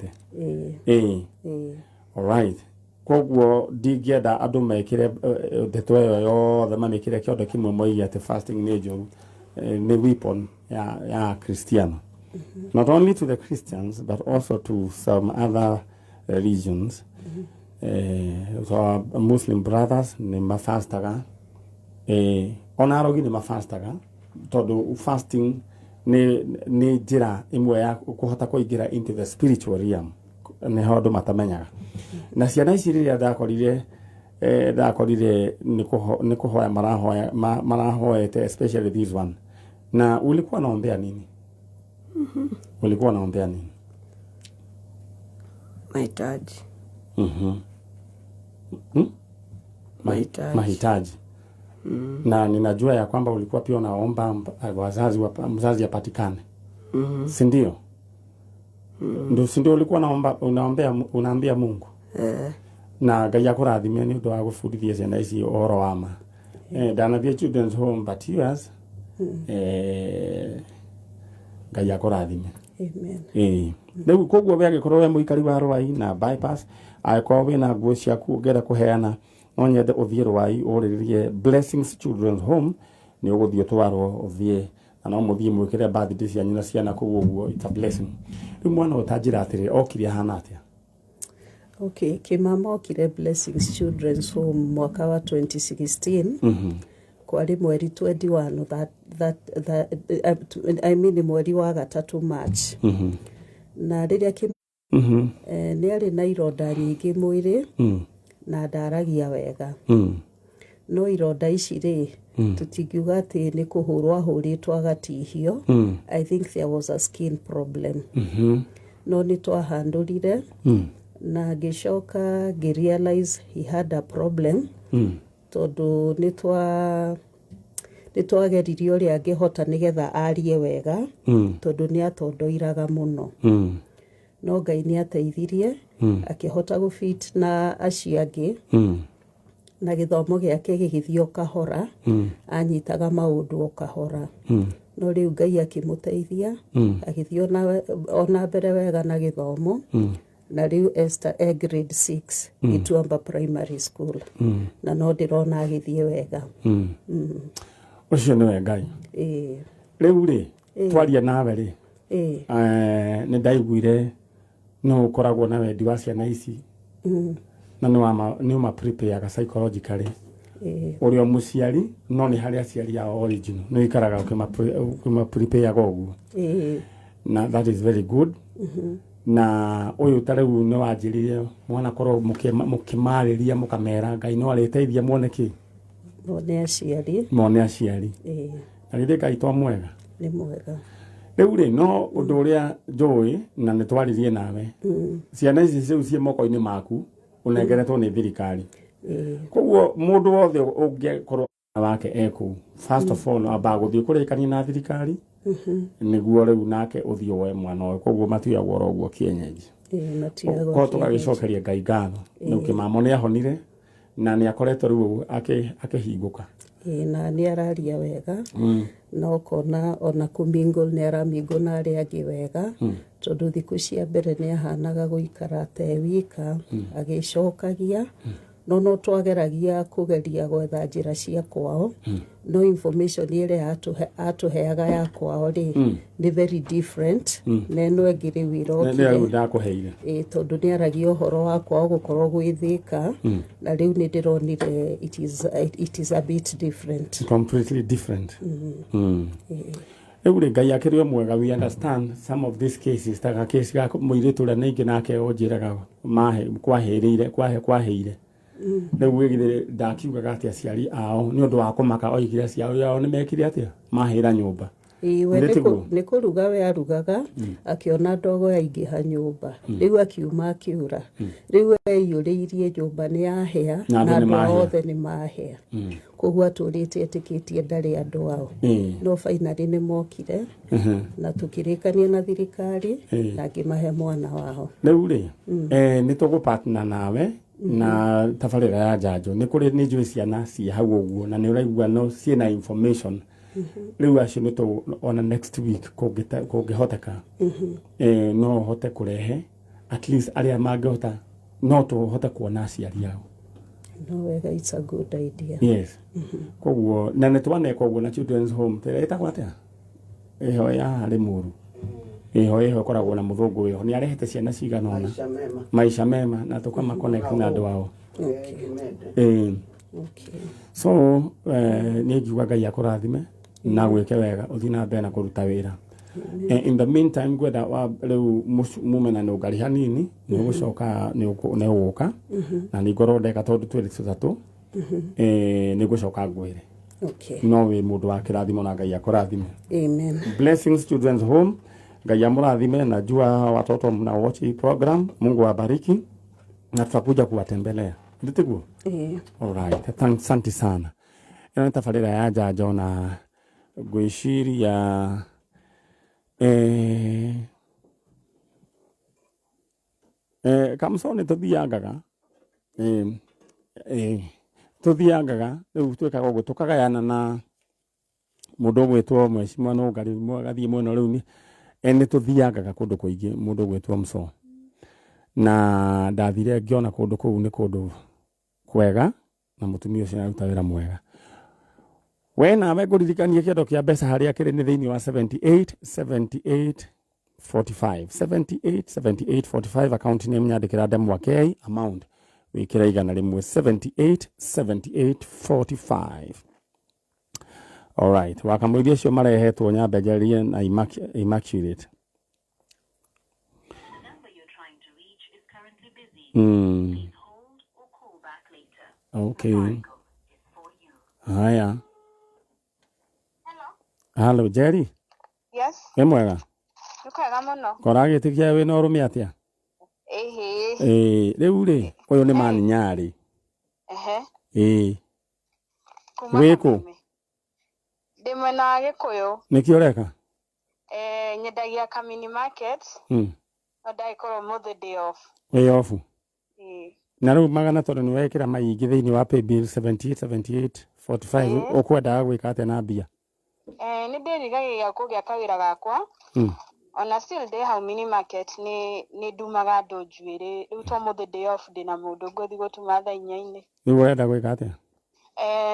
All right. Koguo ndingĩenda andũ mekĩre ndeto ĩyo yothe mamĩkĩre kĩondo kĩmwe moige atĩ fasting nĩ njũru. Nĩ weapon ya Christiano. Not only to the Christians but also to some other religions. So Muslim brothers nĩ mafastaga. Ona arogi nĩ mafastaga tondũ fasting nĩ njĩra ĩmwe ya kũhota kũingĩra into the spiritual realm. Nĩ ho andũ matamenyaga. Na ciana ici rĩrĩa ndakorire nĩ kũhoya marahoete especially this one. Na ulikuwa naombea nini? Ulikuwa naombea nini? mahitaji. Mahitaji. Na ninajua ya kwamba ulikuwa pia unaomba mzazi apatikane. Si ndio? Ndio, si ndio ulikuwa unaambia Mungu. Na Ngai akurathime ni undu wa gufundithia ciana ici uhoro wa ma. Ndanathie children's home but yours. Ngai akurathime. Amen. Rĩu koguo we agĩkorwo we mũikari wa Rwai na bypass agĩkorwo wĩna nguo ciaku ũngĩenda kũheana no nyende ũthiĩ Rwai ũrĩrĩrie Blessings Children's Home nĩ ũgũthiĩ ũtwarwo ũthiĩ na no mũthiĩ mwĩkĩre birthday cianyu na ciana kũu ũguo, it's a blessing. Rĩu mwana ũtanjĩra atĩrĩ okire ahana atĩa? Okay, kimama okire Blessings Children's Home mwaka wa 2016. Kwari mweri 21 mweri wa gatatu March. Na rĩrĩa nĩ arĩ na ironda nyingĩ mwĩrĩ na ndaragia wega. No ironda ici rĩ tũtingiuga atĩ nĩ kũhũrwo ahũrĩtwo agatihio. I think there was a skin problem. No nĩ twahandũrire na ngĩcoka ngĩrealize he had a problem. Tondũ nĩ twageririe ũrĩa angĩhota nĩgetha arie wega tondũ nĩ atondoiraga mũno. No Ngai nĩ ateithirie akĩhota gũfit na acio angĩ na gĩthomo gĩake gĩgĩthiĩ o kahora, anyitaga maũndũ o kahora. No rĩu Ngai akĩmũteithia agĩthiĩ ona mbere wega na gĩthomo. Na rĩu Esther grade 6 Ituamba Primary School. Na no ndĩrona agĩthiĩ wega. Ũcio nĩwe Ngai. Rĩu rĩ twaria nawe rĩ nĩ ndaiguire no ũkoragwo na wendi wa ciana ici na nĩ ũma prepare psychologically ũrĩa mũciari no nĩ harĩ aciari ao original nĩ ikaraga ũkĩma prepare ũguo. Na that is very good. Na ũyũ ta rĩu nĩ wanjĩrire mwana korwo mũkĩmarĩria mũkamera Ngai no arĩteithia muone kĩ? Mone aciari. Na rĩrĩ Ngai to mwega. Nĩ mwega. Rĩu rĩ no ũndũ ũrĩa njũĩ na nĩ twaririe nawe. Ciana ici ciĩ moko-inĩ maku ũnengeretwo nĩ thirikari. Koguo mũndũ wothe ũngĩkorwo wake ekũu first of all amba gũthiĩ kũrĩkania na thirikari nĩguo rĩu nake ũthiĩ woe mwana ũyũ. Koguo matiagwo ũguo kienyeji. Ko tũgagĩcokeria Ngai ngatho nĩ ũkĩmamo nĩ ahonire na nĩ akoretwo rĩu akĩhingũka. Na nĩ araria wega no kona ona kumingle nĩ aramingle na arĩa angĩ wega tondũ thikũ cia mbere nĩ ahanaga gũikara wika agĩcokagia. No twageragia kũgeria gwetha njĩra cia kwao. No information ĩrĩa atũheaga ya kwao rĩ nĩ very different na ĩno ĩngĩ rĩu ĩrokire tondũ nĩ aragia ũhoro wa kwao gũkorwo gwĩthĩka na rĩu nĩ ndĩronire it is a bit different, completely different. Rĩu rĩ Ngai akĩrĩ mwega. We understand some of these cases ta case ga mũirĩtu ũrĩa ningĩ nake onjĩraga kwaheire. Rĩu wĩgithĩ ndakiugaga atĩ aciari ao nĩ ũndũ wa kũmaka oigire aciari ao nĩ mekire atĩa mahĩra nyũmba. Nĩ kũruga we arugaga akĩona ndogo yaingĩha nyũmba. Rĩu akiuma akĩũra. Rĩu eiyũrĩirie nyũmba nĩ yahĩa na andũ othe nĩ mahĩa. Koguo atũrĩte etĩkĩtie ndarĩ andũ ao. No finally nĩ mokire na tũkĩrĩkania na thirikari na ngĩmahe mwana wao. Rĩu rĩ nĩ tũgũpartner nawe na tabarĩra ya njanjo nĩ kũrĩ nĩ njũĩ ciana ciĩ hau ũguo na nĩ ũraigua no ciĩna information. Rĩu acio nĩ ona next week kũngĩhoteka no hote kũrehe at least arĩa mangĩhota no tũhote kuona aciari ao. No wega, it's a good idea. Yes. Koguo na nĩ twaneka ũguo na children's home ĩtagwo atĩa ĩho ya harĩ mũru ĩho ĩkoragwo na mũthũngũ ĩho nĩ arehete ciana cigana ona maisha mema na tũkama connect na andũ ao. So nĩ ngiuga Ngai akũrathime na gwĩke wega ũthiĩ na mbere na kũruta wĩra. In the meantime gwetha rĩu mumena nĩ ũngari hanini nĩ ũgũcoka nĩ ũgũka na nĩ ngorwo ndeka tondũ twĩrĩ tũtatũ nĩ ngũcoka ngwĩre. No wĩ mũndũ wa kĩrathimo na Ngai akũrathime. Amen. Blessings Children's Home Ngai amurathime, najua watoto mna watch hii program. Mungu awabariki na tutakuja kuwatembelea. Nditiguo? Alright. Thanks, asante sana. Ina tafarira ya jajo na gwiciria kamsoni tuthiangaga riu twikaga uguo tukagayana na mundu gwitwo Mheshimiwa no ngari gathie mwena riu ni ene tuthiangaga kundu kuingi mundu gwitwo Mso na ndathire ngiona kundu kuu ni kundu kwega na mutumia ucio aruta wira mwega. We nawe nguririkanie kĩondo kĩa mbeca harĩa kĩrĩ nĩ thĩinĩ wa 787845 account name nyandĩkĩra ndemwa K amount wĩkĩra igana rĩmwe 787845. Alright, wakamũithia cio marehetwo nyambenjerie na Immaculate. Okay. Haya. Hello, Jerry. Yes. We mwega? Nukwega muno. Koragĩtĩkia wĩna ũrũme atĩa? Rĩu rĩ, ũyũ nĩ mani nyarĩ. Wĩkũ? Ndĩ mwena wa Gĩkũyũ. Nĩkĩ ũreka? Nyendagia Kamini Market. No ndagĩkorwo mũthĩ ndĩ off. Wĩ off? Na rĩu magana tondũ nĩ wekĩra maingĩ thĩinĩ wa pay bill 787845 ũkwendaga gwĩka atĩa na mbia? Nĩ ndĩrigagĩrĩria kũgĩa kawĩra gakwa. Ona still ndĩ hau mini market nĩ ndumaga andũ njuĩrĩ. Rĩu to mũthĩ ndĩ off ndĩ na mũndũ ngũthiĩ gũtuma thaa 4:00. Rĩu ũrenda gwĩka atĩa?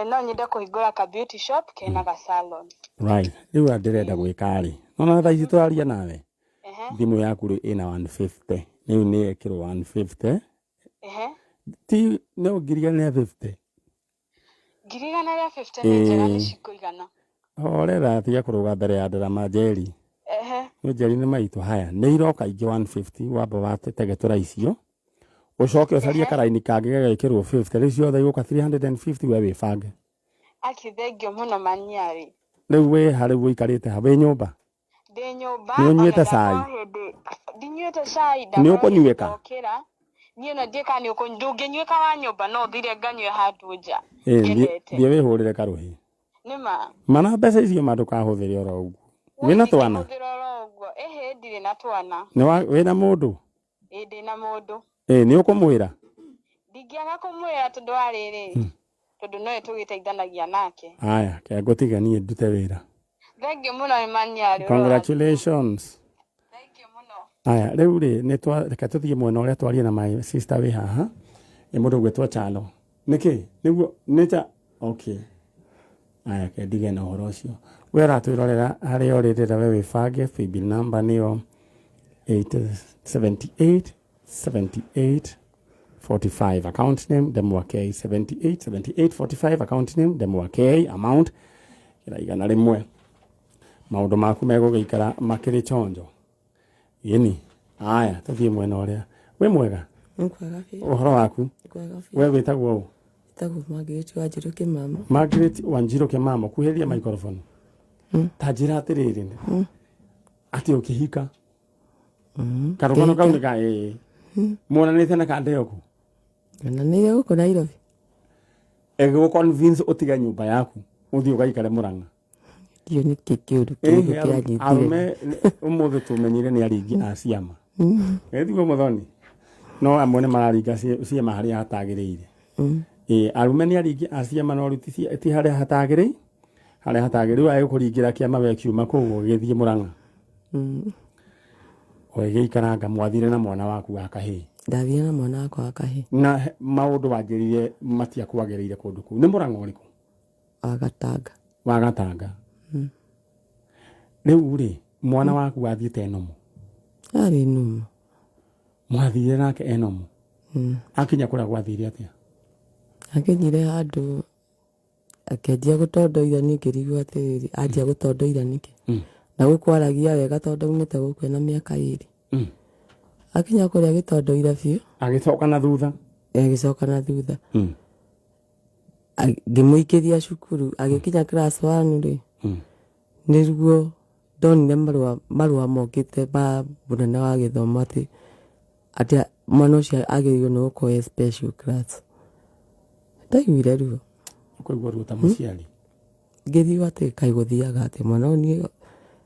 No nyende kũhingũra ka beauty shop kena ga salon. Right. Rĩu ndĩrenda gwĩka rĩ. Nona thaa ici tũraria nawe. Thimũ yaku rĩ ĩna 150. Rĩu nĩ ĩkĩrwo 150. Ti no ngirigana 50. Ngirigana ya 50 nĩ njega nĩ cikũigana. Orera tiga kũrũga mbere ya ndarama Jerry. Nĩ Jerry nĩ maitũ haya. Nĩ iroka ingĩ 150 wamba watete tura icio. Ucoke ucarie karaini kangĩ gagĩkĩrwo 50. Rĩu ciothe igũka 350 we wĩbange. Akithengio muno maniarĩ. Rĩu we harĩ ũikarĩte ha wĩ nyũmba? Ndĩ nyũmba. Nĩ ũnyuĩte cai? Ndinyuĩte cai. Nĩ ũkũnyuĩka? Niĩ na ndiĩka nĩ ndũngĩnyuĩka wa nyũmba no thire nganyue handũ nja. Thiĩ wĩhũrĩre karũhi. Nĩma. Mana mbeca icio ma ndũkahũthĩre oro ũguo. Wĩna twana? Ndirĩ na twana. Wĩna mũndũ? Ndĩ na mũndũ. Nĩ ũkũmwĩra? Ndingĩaga kũmwĩra tondũ wa rĩrĩ. Tondũ no tũgĩteithanagia nake. Haya, kĩa ngũtiganie ndute wĩra. Thank you muno Emmanuel. Congratulations. Thank you muno. Haya, rĩu rĩ reka tũthiĩ mwena ũrĩa twarie na my sister wĩ haha. Nĩ mũndũ gwĩtwo Chalo. Nĩkĩ? Nĩguo nĩta okay. Haya, ke ndige na ũhoro ũcio. We ratwĩrorera harĩa ũrĩrĩra we wĩbange. Paybill number nĩyo 8787845 account name Demwa K 787845 account name Demwa K amount kira igana rĩmwe. Maũndũ maku megũgĩikara makĩrĩ chonjo. Yeni. Haya, tũthiĩ mwena ũrĩa. We mwega? Mwega. Ũhoro waku? We wĩtagwo ũ? Wĩtagwo Margaret Wanjiru Kĩmama. Margaret Wanjiru Kĩmama, kuhĩria microphone. Ta njĩra atĩrĩrĩ. Atĩ ũkĩhika. Karũgano kau nĩ ka muonanĩte na kande yoku? Onanĩire gũkũ Nairobi. Convince ũtige nyũmba yaku ũthiĩ ũgaikare Mũrang'a. Ndiũ nĩ kĩũru kĩrĩa kĩanyitire. Arũme ũmũthĩ tũmenyire nĩ aringi a ciama. Thiguo Mũthoni. No amwe nĩ mararinga ciama harĩa hatagĩrĩire. Arũme nĩ aringi a ciama no rĩu ti harĩa hatagĩrĩire. Harĩa hatagĩrĩire agĩkũringĩra kĩama we kiuma kũu ũgĩthiĩ Mũrang'a. Ũgĩikaranga mwathire na mwana waku wa kahĩĩ. Ndathire na mwana wakwa wa kahĩĩ. Na maũndũ wanjĩrire matiakwagĩrĩire kũndũ kũu. Nĩ Mũrang'a ũrĩkũ? Wa Gatanga. Wa Gatanga. Rĩu rĩ mwana waku wathiĩte Enomo? Arĩ Enomo. Mwathire nake Enomo? Akinya kũrĩa gwathire atĩa? Akinyire handũ akĩanjia gũtondoira niĩ ngĩrigwo atĩrĩrĩ anjia gũtondoira nĩkĩ? Na gũkwaragia wega tondũ aumĩte gũkũ na mĩaka 2. Akinya kũrĩa agĩtondoira biũ. Agĩcoka na thutha? Agĩcoka na thutha. Ngĩmũikĩria cukuru agĩkinya class 1 rĩ. Nĩguo ndonire marũa mokĩte ma mũnene wa gĩthomo atĩ mwana ũcio agĩrĩirwo nĩ gũkorwo special class. Ndaiguire ruo. Ũkaigua ruo ta mũciari. Ngĩthiĩ atĩ kaĩ gũthiaga atĩ mwana ũyũ nĩ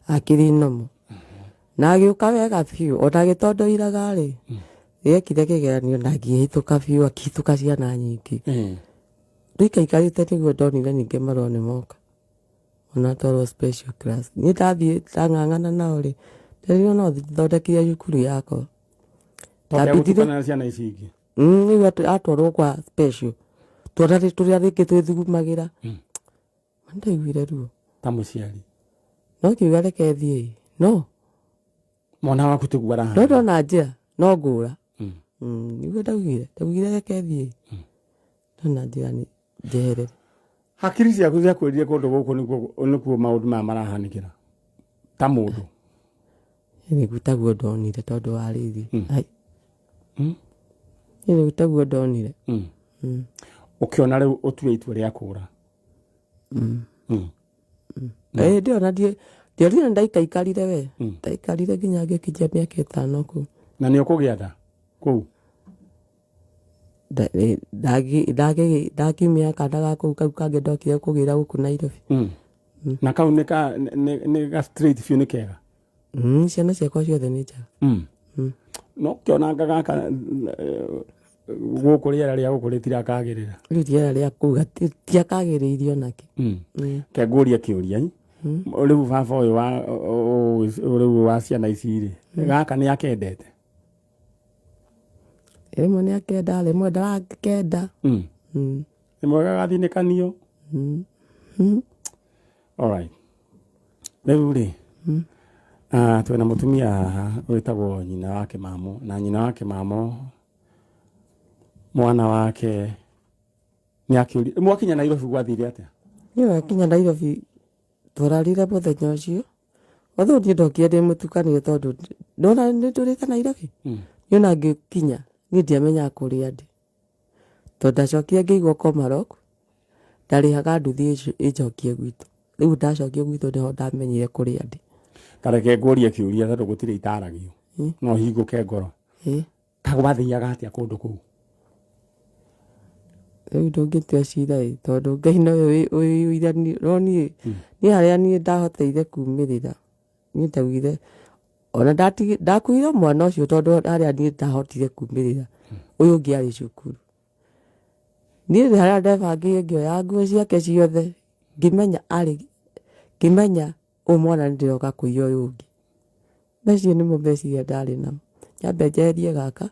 akĩrĩ nomo. Na agĩũka wega biũ, o ndagĩtondoiraga rĩ. Gĩekire kĩgeranio na ngĩhĩtũka biũ, akĩhĩtũka ciana nyingĩ. Ndũikaikarĩte nĩguo ndonire ningĩ marũa nĩ moka. Ona twarwo special class. Niĩ ndathiĩ ndang'ang'ana nao rĩ. Nderirwo no thondekire cukuru yakwa. Ndagũtukana ciana ici ingĩ. Nĩguo atwarwo kwa special. Tũrĩa rĩngĩ twĩthugumagĩra. Ndaiguire ruo. Ta mũciari. No kiuga reke thiĩ. No. Mwana waku tiguo arahana. No ndona njĩra no ngũra. Nĩguo ndaugire reke thiĩ. Ndona njĩra nĩ njeherere. Hakiri ciaku ciakwĩrire kũndũ gũkũ nĩkuo maũndũ maya marahanĩkĩra. Ta mũndũ. Nĩguo taguo ndonire tondũ wa rĩthi. Nĩguo taguo ndonire. Ũkĩona rĩu ũtue itua rĩa kũũra. Ndĩona ndionire ndaikaikarire we. Ndaikarire nginya ngĩkinyia mĩaka 5 kũu. Na nĩ ũkũgĩa nda kũu? Ndakiumia kanda ga kũu kau kangĩ ndokire kũgĩra gũkũ Nairobi. Na kau nĩ ga straight biũ nĩ kega? Ciana ciakwa ciothe nĩ njega. No kĩonanga gaka gũkũ rĩera rĩa gũkũ rĩtirakagĩrĩra. Rĩu rĩera rĩa kũu rĩtiakagĩrĩirio nakĩ. Ke ngũria kĩũria. Rĩu baba ũyũ wa ciana ici rĩ, gaka nĩ akendete? Rĩmwe nĩ akenda, rĩmwe ndarakenda. Rĩmwe gagathinĩkanio. Alright. Rĩu rĩ, twĩna mũtumia haha wĩtagwo nyina wake mamo, na nyina wake mamo mwana wake nĩ akĩũria. Mwakinya Nairobi gwathire atĩa? Niĩ wakinya Nairobi tũrarire mũthenya ũcio. Although niĩ ndokire ndĩ mũtukanĩre tondũ ndona nĩ tũrĩte Nairobi. Niĩ ona ngĩkinya niĩ ndiamenyaga kũrĩa ndĩ. Tondũ ndacokire ngĩigwo Komarok, ndarĩhaga nduthi ĩnjokie gwitũ. Rĩu ndacokio gwitũ nĩho ndamenyire kũrĩa ndĩ. Kareke ngũrie kĩũria tondũ gũtirĩ itaragio. No hingũke ngoro. Kagwathiaga atĩa kũndũ kũu? Rĩu ndũngĩtua cira tondũ Ngai nowe ũyũire no niĩ harĩa niĩ ndahoteire kumĩrĩra. Niĩ ndaugire ona ndakuire mwana ũcio tondũ harĩa niĩ ndahotire kumĩrĩra. Ũyũ ũngĩ arĩ cukuru. Niĩ harĩa ndebangĩire ngĩoya nguo ciake ciothe ngĩmenya mwana nĩndĩroka kũiya ũyũ ũngĩ. Macio nĩmo meciria ndarĩ namo. Nyambe njeherie gaka.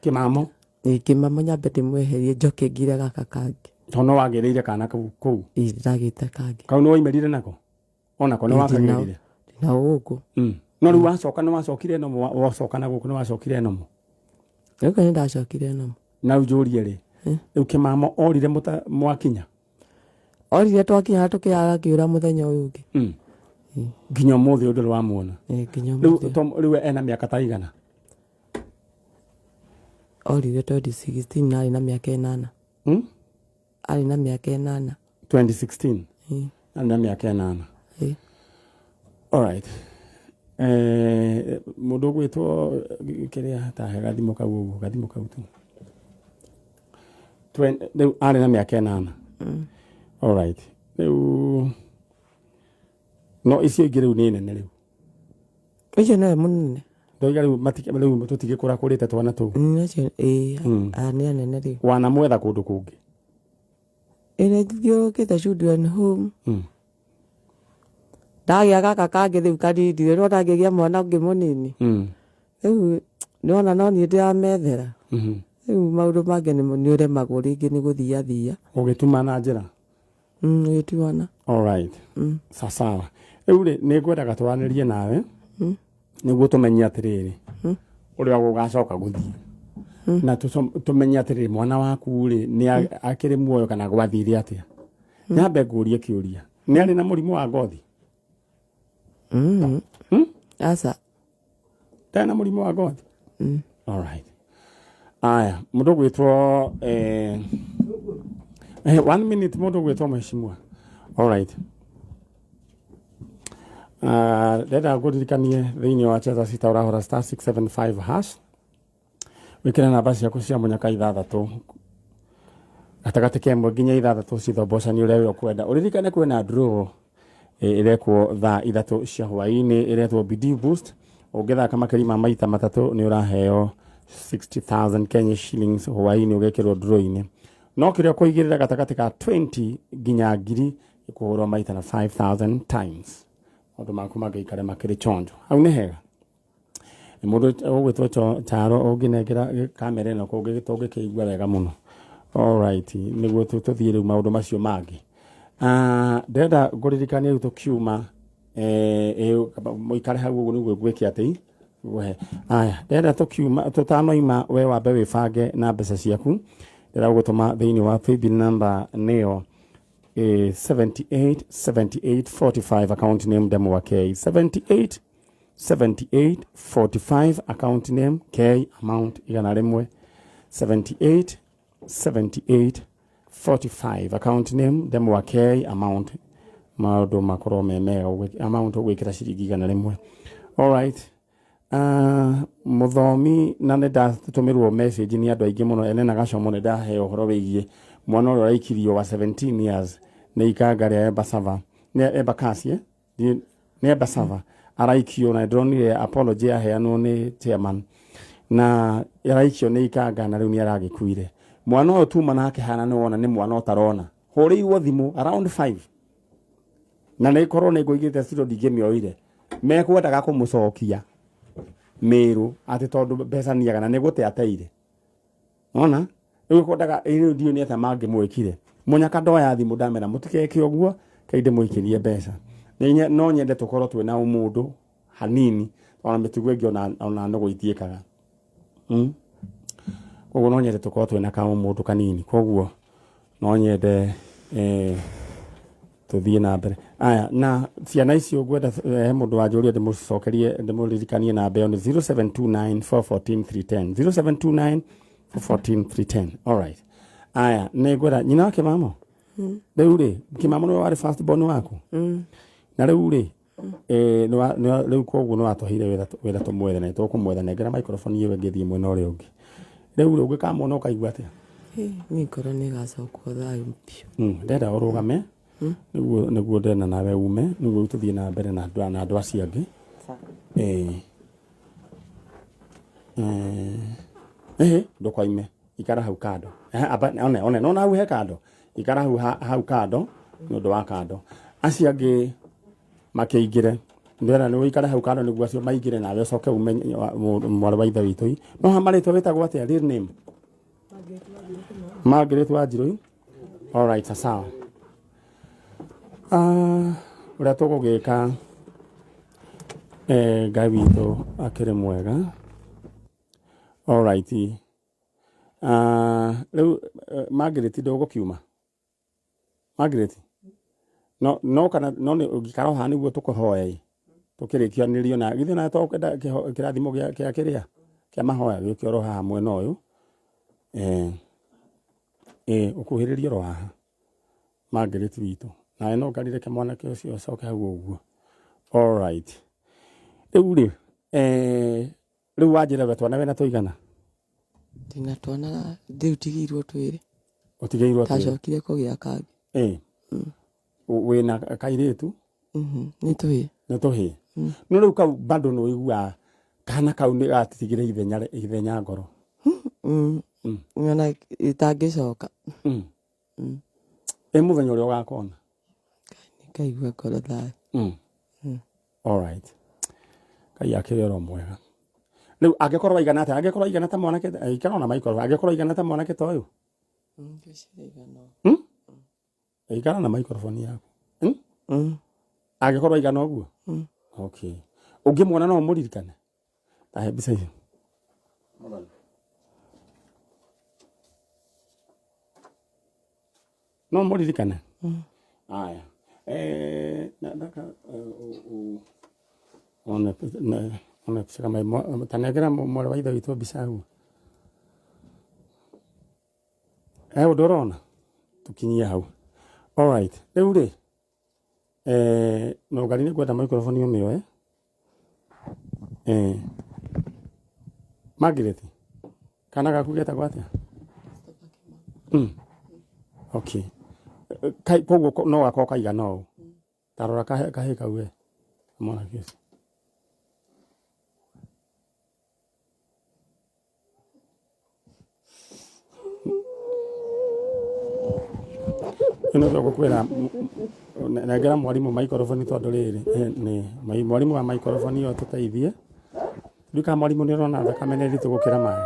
Kĩmamo? Kĩmamo nyambe ndĩmweherie njoke ngire gaka kangĩ. Tondũ no wagĩrĩire kana kũu? Ndagĩte kangĩ. Kau nĩ waimerire nako? Onako nĩ wakagĩrĩire? Na gũkũ. No rĩu wacoka nĩ wacokire nomo, wacoka na gũkũ nĩ wacokire nomo? Gũkũ nĩ ndacokire nomo. Na njũrie rĩ, rĩu Kĩmamo orire mwakinya? Orire twakinya tũkĩaga kĩũra mũthenya ũyũ ũngĩ. Nginya ũmũthĩ ũndũ wamuona? Nginya ũmũthĩ. Rĩu ena mĩaka ta igana? Orire 2016 na arĩ na mĩaka 8. Arĩ na mĩaka 8. 2016? Arĩ na mĩaka 8. Alright. Mũndũ ũgwĩtwo kĩrĩa tahe gathimo kau tu. Rĩu arĩ na mĩaka 8. Alright. Rĩu no icio ingĩ rĩu nĩ nene rĩu. Icio nĩwe mũnene. Ndoiga rĩu tũtigĩkũra kũrĩte twana tũu. Nĩ anene rĩu. Wanamwetha kũndũ kũngĩ? Nĩthiũrũkĩte children home. Ndagĩa gaka kangĩ rĩu kanini no ndangĩgĩa mwana ũngĩ mũnini. Rĩu nĩwona no niĩ ndĩramethera. Rĩu maũndũ mangĩ nĩ ũremagwo rĩngĩ nĩ gũthiathia. Ũgĩtuma na njĩra? Ũgĩtumana. Alright. Sawa. Rĩu rĩ nĩngwendaga twaranĩrie nawe nĩguo tũmenye atĩrĩrĩ ũrĩa gũgacoka gũthiĩ. Na tũmenye atĩrĩrĩ mwana waku rĩ nĩ akĩrĩ muoyo kana gwathire atĩa. Nyambe ngũrie kĩũria. Nĩ arĩ na mũrimũ wa ngothi? Asa. Ndarĩ na mũrimũ wa ngothi? Alright. Aya, mũndũ gwĩtwo 1 minute mũndũ gwĩtwo mheshimiwa. Alright. Ndenda ngũririkanie thĩinĩ wa cheza sita ũrahũra star 675 hash wĩkĩre namba ciaku cia mũnyaka 6 gatagatĩ ka 1 nginya 6 cithobocani ũrĩa we ũkwenda. Ũririkane kwĩna draw ĩrekwo thaa 3 cia hwaĩ-inĩ ĩretwo BD Boost. Ũngĩthaka makĩria ma maita 3 nĩ ũraheo 60,000 Kenya shillings hwaĩ-inĩ ũgekĩrwo draw-inĩ. No kĩrĩa kũigĩrĩra gatagatĩ ka 20 nginya ngiri ĩkũhũrwo maita na 5,000 times. Maũndũ maku mangĩikare makĩrĩ chonjo. Hau nĩ hega. Mũndũ ũgwĩtwo Taro ũngĩnengera kamera ĩno ũngĩkĩigua wega mũno. Alright, nĩguo tũthiĩ rĩu maũndũ macio mangĩ. Ndenda ngũririkanie rĩu tũkiuma mũikare hau ũguo nĩguo gwĩke atĩ ndenda tũkiuma tũtanoima we wambe wĩbange na mbeca ciaku. Ndenda gũtũma thĩinĩ wa paybill number nĩyo 787845 account name demo wa K 787845 account name K amount igana rĩmwe 787845 account name demo wa K amount maũndũ makorwo memega amount ũgwĩkĩra ciringi igana rĩmwe. Alright. Mũthomi na nĩndatũmĩrwo message nĩ andũ aingĩ mũno ene na gacomo nĩndaheo ũhoro wĩgiĩ mwana ũrĩa araikirio wa 17 years nĩ ikanga rĩa Embasava nĩ Embakasi nĩ Embasava araikio na ndronire apology yaheanwo nĩ chairman na araikio nĩ ikanga na rĩu nĩ aragĩkuire. Mwana ũyũ tuma nake hana nĩ wona nĩ mwana ũtarona hũrĩirwo thimũ around 5 na nĩ korwo nĩ ngũigĩte ciro ndingĩmĩoire mekwendaga kũmũcokia mĩrũ atĩ tondũ mbeca niaga na nĩ gũte ateire. Ona rĩu kwendaga rĩu ndio nĩ ata mangĩmwĩkire mũnyaka ndoya thimũ ndamera mũtikeke ũguo kainde mũikĩrie mbeca. No nyende tũkorwo twĩna ũmũndũ hanini ona mĩtugo ĩngĩ ona no gũitiĩkaga. Koguo no nyende tũkorwo twĩna mũndũ kanini. Koguo no nyende tũthiĩ na mbere. Aya na ciana icio ngwenda mũndũ wa njũria ndĩmũcokerie ndĩmũririkanie namba ĩyo nĩ 0729440310 0729440310. Alright. Aya nĩ ngwenda nyina wake mamo rĩu rĩ kĩmamo nĩ warĩ first born waku na rĩu rĩ rĩu koguo nĩ watũheire wĩra tũmwethe na tũkũmwetha nengera microphone ĩyo ngĩthiĩ mwena ũrĩa ũngĩ. Rĩu rĩ ũngĩkamwona ũkaigua atĩa? Niĩ ngoro nĩ ĩgacokwo thayũ biũ. Ndenda ũrũgame nĩguo ndena nawe ume nĩguo tũthiĩ na mbere na andũ acio angĩ. Ndũkoime ikara hau kando. One no hau he kando ikara hau kando nĩ ũndũ wa kando. Acio angĩ makĩingĩre ndera nĩ ũikare hau kando nĩguo acio maingĩre nawe ũcoke ume mwarĩ wa ithe witũ. No hamarĩtwo wĩtagwo atĩa real name? Margaret Wanjirũ. Alright sawa. Ũrĩa tũgũgĩka Ngai witũ akĩrĩ mwega. Alright. Rĩu Margaret ndũgũkiuma. Margaret. No kana no ũngĩkara haha nĩguo tũkũhoya tũkĩrĩkianĩrio na githĩ na tũkwenda kĩrathimo gĩa kĩrĩa kĩa mahoya gĩũkĩ oro haha mwena ũyũ. Ũkuhĩrĩrio ro haha Margaret witũ. Na no ngarire kĩmwana kĩo cio coke hau ũguo. Alright. Rĩu rĩu wanjĩra we twana wena tũigana? Ndina twana rĩu tigĩirwo twĩrĩ. Ũtigĩirwo twĩrĩ? Tacokire kũgĩa kangĩ. Wĩna kairĩtu? Nĩ tũhĩ. Nĩ tũhĩ. No rĩu kau bado nĩ ũiguaga kana kau nĩ gatigire ithenya ngoro. Ng'ana itangĩcoka. Mũthenya ũrĩa ũgakona. Ngaigua ngoro thayũ. Alright. Ngai akĩrĩ oro mwega. Rĩu angĩkorwo aigana atĩa? Angĩkorwo aigana ta mwanake aikara na microphone. Angĩkorwo aigana ta mwanake ta ũyũ? Aikara na microphone yaku. Angĩkorwo aigana ũguo? Okay. Ũngĩmuona no mũririkane. Tahe mbica icio. No mũririkane? Aya. Nataka ona picha kama tanegera mwana wa ithe witũ mbica hau. Ndorona tukinyia hau. Alright. Rĩu rĩ no gari nĩ kwenda microphone ũmĩoe. Margaret, kana gaku getagwo atĩa? Okay. Koguo no gakorwo kaigana ũũ. Tarora kahĩ kau we. Mwana kĩoci. Ino gukuona nengera mwarimu microphone tondu riri ni mwarimu wa microphone yo tuteithie duka mwarimu ni rona thakame ni nditu gukira mai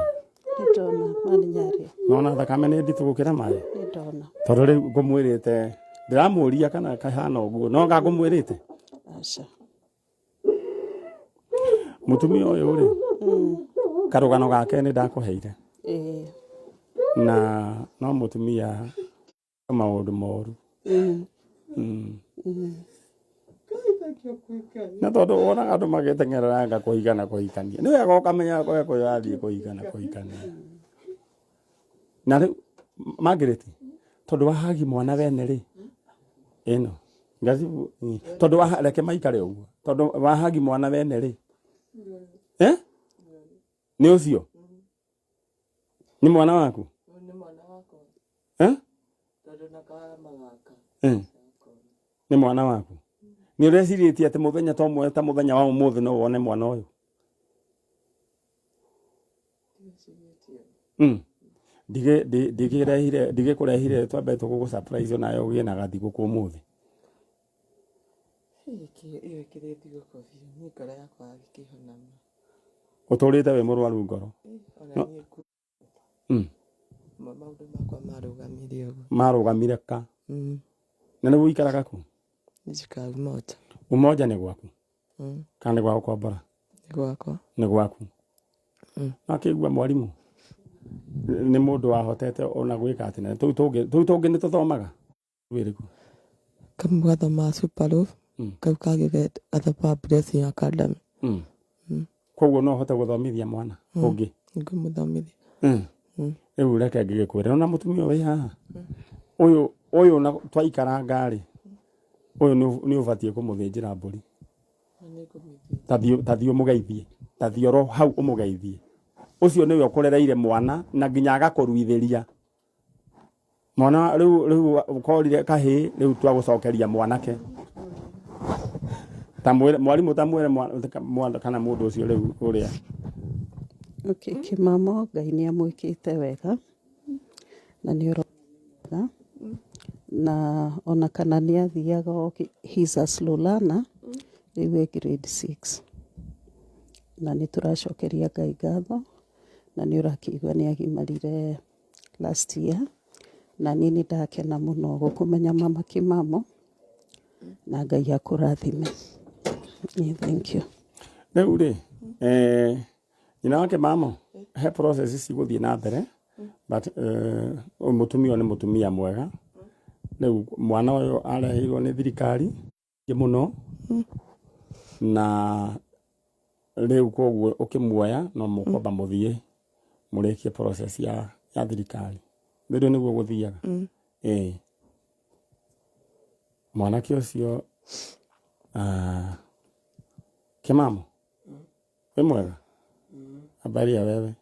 ndona mani nyari nona thakame ni nditu gukira mai ndona tondu ri ngumwirite ndiramuria kana kahana uguo no nga ngumwirite aca mutumia uyu ri karugano gake ni ndakuheire na no mutumia maundu moru na tondu wonaga andu magĩteng'erera kũhikana kũhikania nĩ wega ũkamenya kweko yathiĩ kũhikania na rĩu Margaret tondu wahagi mwana wene rĩ ĩno ngacibu tondu reke maikare ũguo tondu wahagi mwana wene rĩ nĩ ũcio nĩ mwana waku ni mwana waku ni ureciritie ati muthenya to mwe ta muthenya wa umuthi no wone mwana uyu ndige kurehire twambe tugugu surprise na yo ugie na gathigu ku umuthi iyo kireti goko ni kara yakwa gikihonama uturite we murwaru ngoro maundu makwa marugamire uguo marugamire ka na nĩ wĩikaraga ku njikara umoja umoja nĩ gwaku kana nĩ gwako kwambara nĩ gwaku akĩigua mwarimu nĩ mũndũ wahotete ona gwĩka atĩ na tũu tũngĩ nĩ tũthomaga wĩrĩku kama gathoma Superloaf kau kagĩge gathoma Blessing Academy koguo no hote gũthomithia mwana ũngĩ ngũmũthomithia rĩu reke ngĩgĩkwĩra ona mũtumia wĩ haha ũyũ na twaikara ngari ũyũ nĩ ũbatiĩ kũmũthĩnjĩra mbũri tathio mũgeithie tathio ro hau ũmũgeithie ũcio nĩwe ũkũrereire mwana na nginya agakũruithĩria mwana rĩu ũkorire kahĩ rĩu twagũcokeria mwanake mwarimu tamwĩre mwana kana mũndũ ũcio rĩu ũrĩa Kimamo Ngai nĩ amwĩkĩte wega na nĩ ũrona na ona kana nĩ athiaga he's a slow learner rĩu e grade 6 na nĩ tũracokeria Ngai ngatho na nĩ ũrakĩigua nĩ agimarire last year na niĩ nĩ ndakena mũno gũkũmenya mama Kimamo na Ngai akũrathime. Thank you. Rĩu rĩ nyina wake mama he process cigũthiĩ na mbere but mũtumia nĩ mũtumia mwega rĩu mwana ũyũ areheirwo nĩ thirikari mũno na rĩu koguo ũkĩmuoya no mũkomba mũthiĩ mũrĩkie process ya thirikari rĩu nĩguo gũthiaga mwanake ũcio Kimamo wĩ mwega habari ya wewe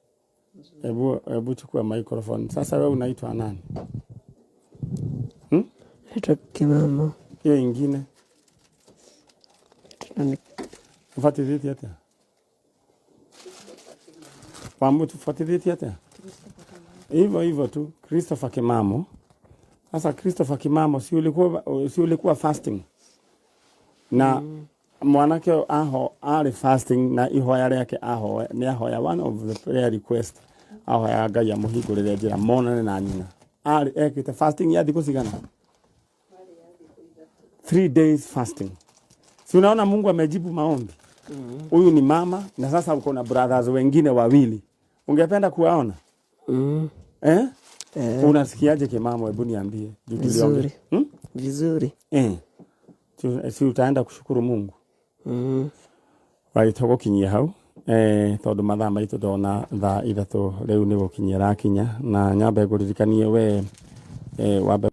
hebu chukua microphone sasa wewe unaitwa nani naitwa Kimamo hiyo ingine ufatilitie hata tufuatilitie hata hivyo tu Christopher Kimamo. Sasa Christopher Kimamo si ulikuwa fasting na mwanake ari fasting na ihoya rĩake nĩ ahoya one of the prayer request ahoya Ngai amũhingũrĩre njĩra monane na nyina ekĩte fasting ya thikũ cigana 3 days fasting si unaona Mungu amejibu maombi huyu ni mama na sasa uko na brothers wengine wawili ungependa kuwaona unasikiaje Kimamo hebu niambie vizuri si utaenda kushukuru Mungu right gũkinyia hau tondũ mathaa maitũ ndona thaa 3 rĩu nĩ gũkinyia rakinya na nyambe ngũririkanie we wambe